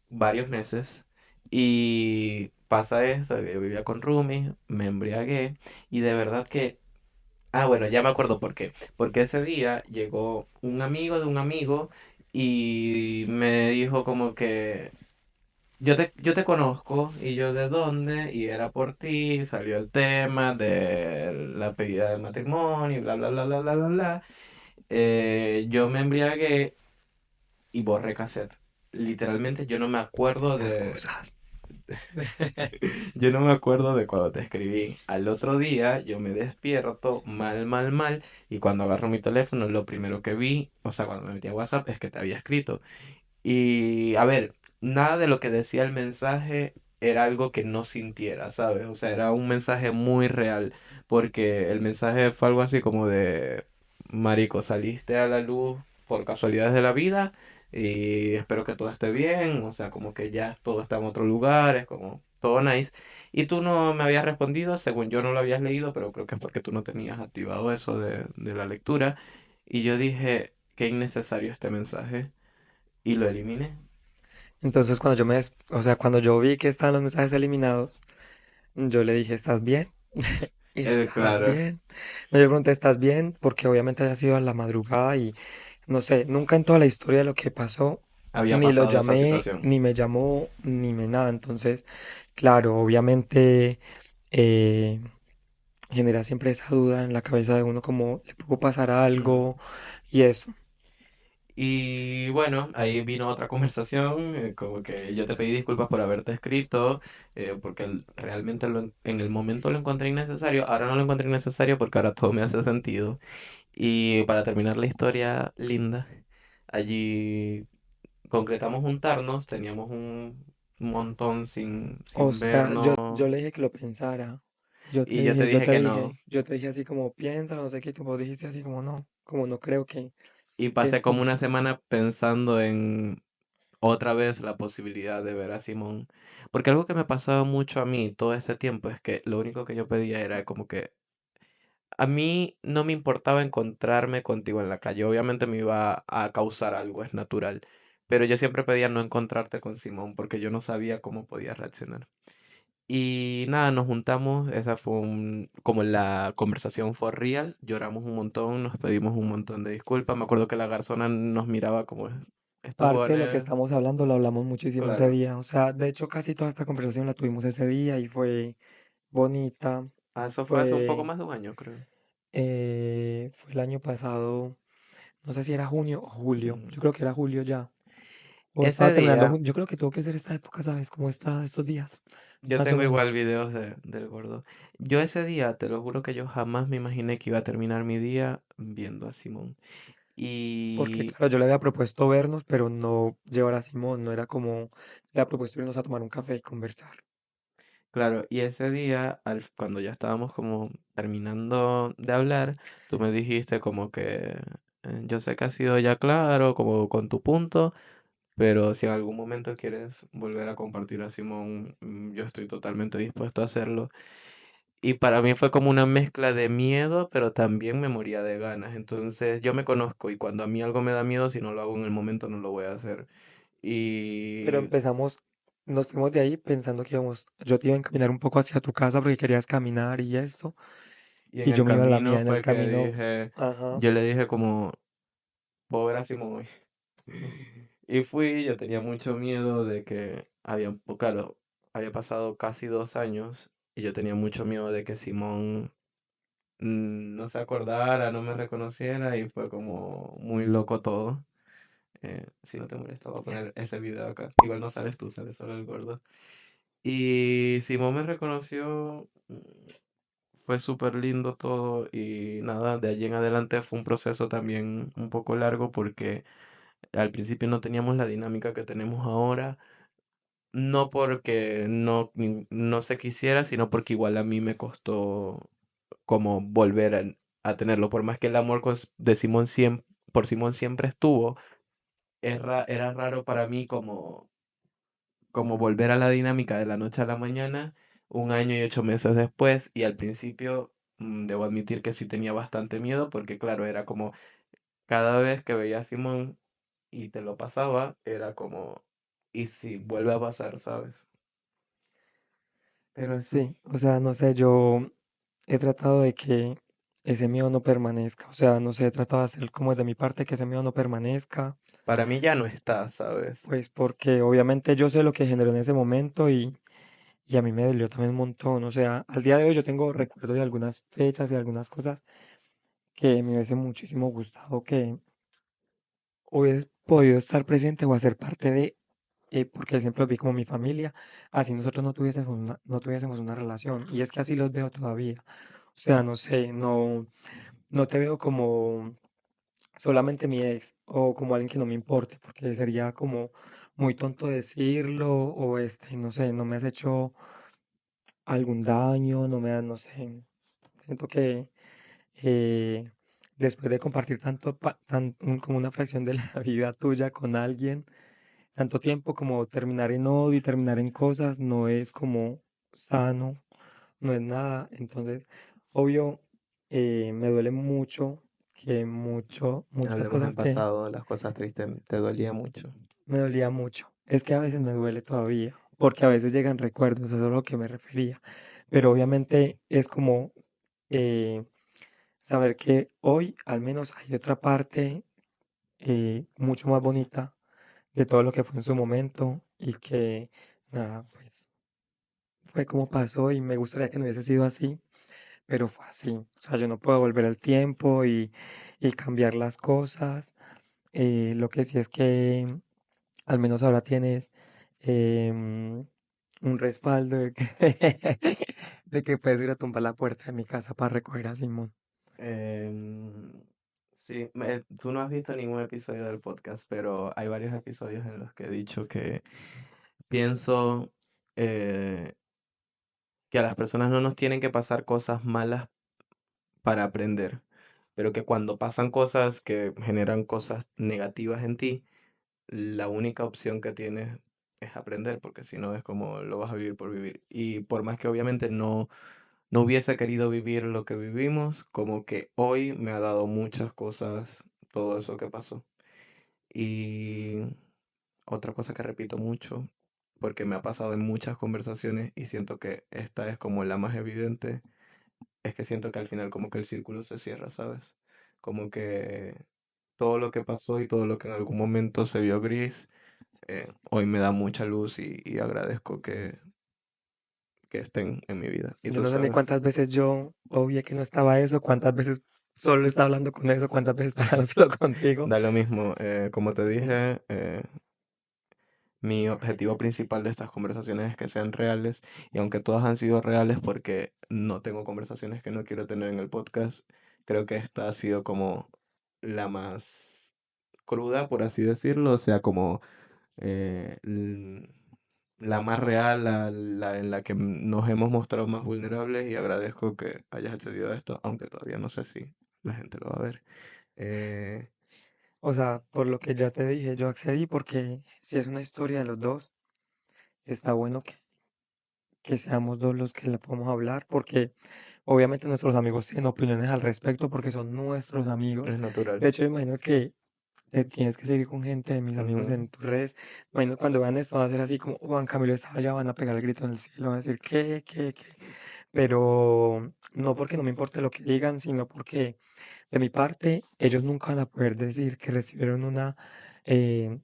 varios meses, y pasa esto, que yo vivía con Rumi, me embriagué, y de verdad que, bueno, ya me acuerdo por qué. Porque ese día llegó un amigo de un amigo y me dijo como que yo te conozco y yo de dónde y era por ti, salió el tema de la pedida de matrimonio y bla, bla, bla, bla, bla, bla, bla. Yo me embriagué y borré cassette. Literalmente yo no me acuerdo de... excusas. Yo no me acuerdo de cuando te escribí. Al otro día yo me despierto mal, mal, mal y cuando agarro mi teléfono lo primero que vi, o sea, cuando me metí a WhatsApp es que te había escrito. Y a ver, nada de lo que decía el mensaje era algo que no sintiera, ¿sabes? O sea, era un mensaje muy real, porque el mensaje fue algo así como de, Marico, saliste a la luz por casualidades de la vida y espero que todo esté bien, o sea, como que ya todo está en otro lugar, es como todo nice. Y tú no me habías respondido, según yo no lo habías leído, pero creo que es porque tú no tenías activado eso de la lectura. Y yo dije, qué innecesario este mensaje y lo eliminé. Entonces cuando o sea, cuando yo vi que estaban los mensajes eliminados, yo le dije, ¿estás bien? ¿Estás Claro, bien? No, yo le pregunté, ¿estás bien? Porque obviamente había sido a la madrugada y no sé, nunca en toda la historia de lo que pasó, había ni lo pasado esa llamé, situación. ni me llamó, ni me nada. Entonces, claro, obviamente eh, genera siempre esa duda en la cabeza de uno como, ¿le pudo pasar Mm. algo? Y eso. Y bueno, ahí vino otra conversación, como que yo te pedí disculpas por haberte escrito, porque realmente en el momento lo encontré innecesario, ahora no lo encontré innecesario porque ahora todo me hace sentido. Y para terminar la historia linda, allí concretamos juntarnos, teníamos un montón O sin sea, vernos, yo le dije que lo pensara. y yo te dije que no. Yo te dije así como piensa, no sé qué, y tú vos dijiste así como no creo Y que pasé como esto. una semana pensando en otra vez la posibilidad de ver a Simón. Porque algo que me pasaba mucho a mí todo ese tiempo es que lo único que yo pedía era como que a mí no me importaba encontrarme contigo en la calle. Obviamente me iba a causar algo, es natural. Pero yo siempre pedía no encontrarte con Simón porque yo no sabía cómo podía reaccionar. Y nada, nos juntamos, esa fue como la conversación fue real, lloramos un montón, nos pedimos un montón de disculpas. Me acuerdo que la garzona nos miraba como estos Parte de lo que jóvenes, estamos hablando lo hablamos muchísimo ese claro. día. O sea, de hecho casi toda esta conversación la tuvimos ese día y fue bonita. Ah, eso fue hace un poco Fue, más de un año, creo. fue el año pasado, no sé si era junio o julio. Mm. Yo creo que era julio ya. O estaba Ese terminando día, junio. Yo creo que tuvo que ser esta época, ¿sabes? Cómo está estos días, yo más o tengo igual menos. videos del gordo. Yo ese día, te lo juro que yo jamás me imaginé que iba a terminar mi día viendo a Simón. Porque Y claro, yo le había propuesto vernos, pero no llevar a Simón. No era como, le había propuesto irnos a tomar un café y conversar. claro, y ese día, cuando ya estábamos como terminando de hablar, tú me dijiste como que yo sé que ha sido ya claro, como con tu punto, pero si en algún momento quieres volver a compartir a Simón, yo estoy totalmente dispuesto a hacerlo. Y para mí fue como una mezcla de miedo, pero también me moría de ganas. Entonces yo me conozco y cuando a mí algo me da miedo, si no lo hago en el momento, no lo voy a hacer. Pero Y, empezamos, nos fuimos de ahí pensando que íbamos, yo te iba a encaminar un poco hacia tu casa porque querías caminar y esto, y en y el yo me iba a la camino mía en el fue que camino. dije, Ajá. yo le dije como, puedo ver a Simón hoy. Y fui, yo tenía mucho miedo de que claro, había pasado casi 2 años y yo tenía mucho miedo de que Simón no se acordara, no me reconociera y fue como muy loco todo. Si no te molesta, voy a poner ese video acá. Igual no sales tú, sales solo el gordo. Y Simón me reconoció, fue súper lindo todo y nada, de allí en adelante fue un proceso también un poco largo porque al principio no teníamos la dinámica que tenemos ahora. No porque no se quisiera, sino porque igual a mí me costó como volver a tenerlo. Por más que el amor de Simón por Simón siempre estuvo, era raro para mí como volver a la dinámica de la noche a la mañana, 1 año y 8 meses después. Y al principio, debo admitir que sí tenía bastante miedo, porque claro, era como cada vez que veía a Simón y te lo pasaba, era como, ¿y si vuelve a pasar, sabes? Pero eso. Sí, o sea, no sé, yo he tratado de que ese miedo no permanezca, o sea, no sé, he tratado de hacer como de mi parte que ese miedo no permanezca, Para mí ya no está, ¿sabes? pues porque obviamente yo sé lo que generó en ese momento y a mí me dolió también un montón, o sea, al día de hoy yo tengo recuerdo de algunas fechas y algunas cosas que me hubiese muchísimo gustado que hubiese podido estar presente o hacer parte de, porque siempre los vi como mi familia, así nosotros no tuviésemos una relación, y es que así los veo todavía, o sea, no sé, no te veo como solamente mi ex o como alguien que no me importe, porque sería como muy tonto decirlo o no sé, no me has hecho algún daño, no sé, siento que eh, después de compartir como una fracción de la vida tuya con alguien, tanto tiempo como terminar en odio y terminar en cosas, no es como sano, no es nada. Entonces, obvio, me duele mucho muchas Hablemos en cosas que pasado, las cosas tristes, te dolía mucho. me dolía mucho. Es que a veces me duele todavía, porque a veces llegan recuerdos, eso es a lo que me refería. Pero obviamente es como eh, saber que hoy al menos hay otra parte mucho más bonita de todo lo que fue en su momento y que nada, pues fue como pasó y me gustaría que no hubiese sido así, pero fue así. O sea, yo no puedo volver al tiempo y cambiar las cosas. Lo que sí es que al menos ahora tienes un respaldo de que, de que puedes ir a tumbar la puerta de mi casa para recoger a Simón. Em, sí, tú no has visto ningún episodio del podcast, pero hay varios episodios en los que he dicho que pienso eh, que a las personas no nos tienen que pasar cosas malas para aprender, pero que cuando pasan cosas que generan cosas negativas en ti, la única opción que tienes es aprender, porque si no es como lo vas a vivir por vivir. Y por más que obviamente no hubiese querido vivir lo que vivimos, como que hoy me ha dado muchas cosas, todo eso que pasó. Y otra cosa que repito mucho, porque me ha pasado en muchas conversaciones y siento que esta es como la más evidente, es que siento que al final como que el círculo se cierra, ¿sabes? Como que todo lo que pasó y todo lo que en algún momento se vio gris, hoy me da mucha luz y agradezco que estén en mi vida. Y Yo tú no sé ni sabes, cuántas veces yo obvié que no estaba eso, cuántas veces solo estaba hablando con eso, cuántas veces estaba hablando solo contigo. da lo mismo, como te dije, mi objetivo principal de estas conversaciones es que sean reales y aunque todas han sido reales porque no tengo conversaciones que no quiero tener en el podcast, creo que esta ha sido como la más cruda, por así decirlo, o sea, como la más real, la en la que nos hemos mostrado más vulnerables y agradezco que hayas accedido a esto, aunque todavía no sé si la gente lo va a ver. Eh, O sea, por lo que ya te dije, yo accedí porque si es una historia de los dos, está bueno que seamos dos los que le podamos hablar, porque obviamente nuestros amigos tienen opiniones al respecto porque son nuestros amigos. es natural. De hecho, me imagino que tienes que seguir con gente de mis amigos Ujú. en tus redes. Me imagino cuando vean esto van a ser así como Juan Camilo estaba allá, van a pegar el grito en el cielo, van a decir ¿qué? Pero no porque no me importe lo que digan, sino porque de mi parte ellos nunca van a poder decir que recibieron eh,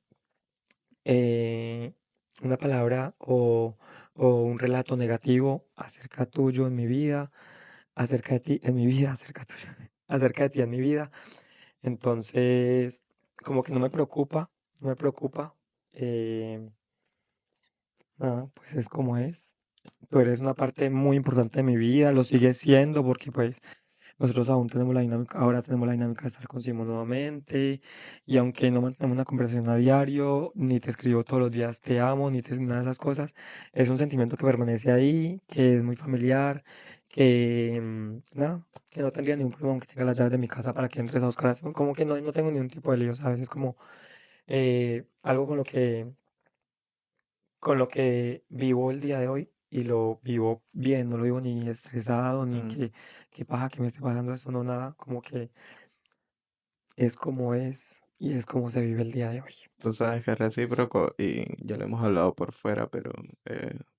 eh, una palabra o un relato negativo acerca tuyo en mi vida, acerca de ti en mi vida, acerca tuyo, acerca de ti en mi vida. Entonces, como que no me preocupa, no me preocupa. eh, Nada, pues es como es. Tú eres una parte muy importante de mi vida, lo sigues siendo porque pues nosotros aún tenemos la dinámica, ahora tenemos la dinámica de estar con Simón nuevamente y aunque no mantenemos una conversación a diario, ni te escribo todos los días te amo, ni te, nada de esas cosas, es un sentimiento que permanece ahí, que es muy familiar, que nada, que no tendría ningún problema aunque tenga las llaves de mi casa para que entres a buscar, como que no tengo ningún tipo de lío, ¿sabes? Es como algo con lo que vivo el día de hoy y lo vivo bien, no lo vivo ni estresado, ni Mm. que paja que me esté pasando esto, no nada, como que es como es y es como se vive el día de hoy. Tú sabes que es recíproco y ya lo hemos hablado por fuera, pero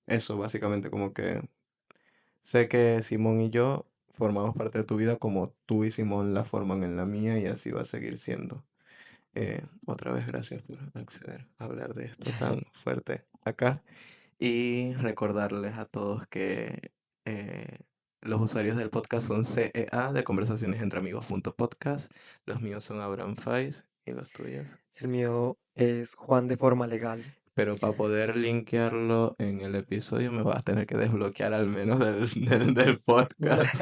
eso básicamente como que sé que Simón y yo formamos parte de tu vida como tú y Simón la forman en la mía y así va a seguir siendo. Otra vez gracias por acceder a hablar de esto tan fuerte acá y recordarles a todos que eh, los usuarios del podcast son CEA de Conversaciones entre Amigos.podcast. Los míos son Abraham Faiz y los tuyos. El mío es Juan de forma legal. Pero para poder linkearlo en el episodio me vas a tener que desbloquear al menos del No, podcast.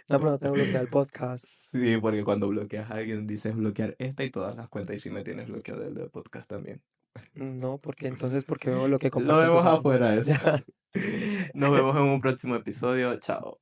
no, pero no tengo bloqueado el podcast. Sí, porque cuando bloqueas a alguien dices bloquear esta y todas las cuentas y si me tienes bloqueado el del podcast también. No, porque entonces, porque veo lo que Lo comparten tus vemos amigos. afuera eso. Ya. Nos vemos en un próximo episodio. Chao.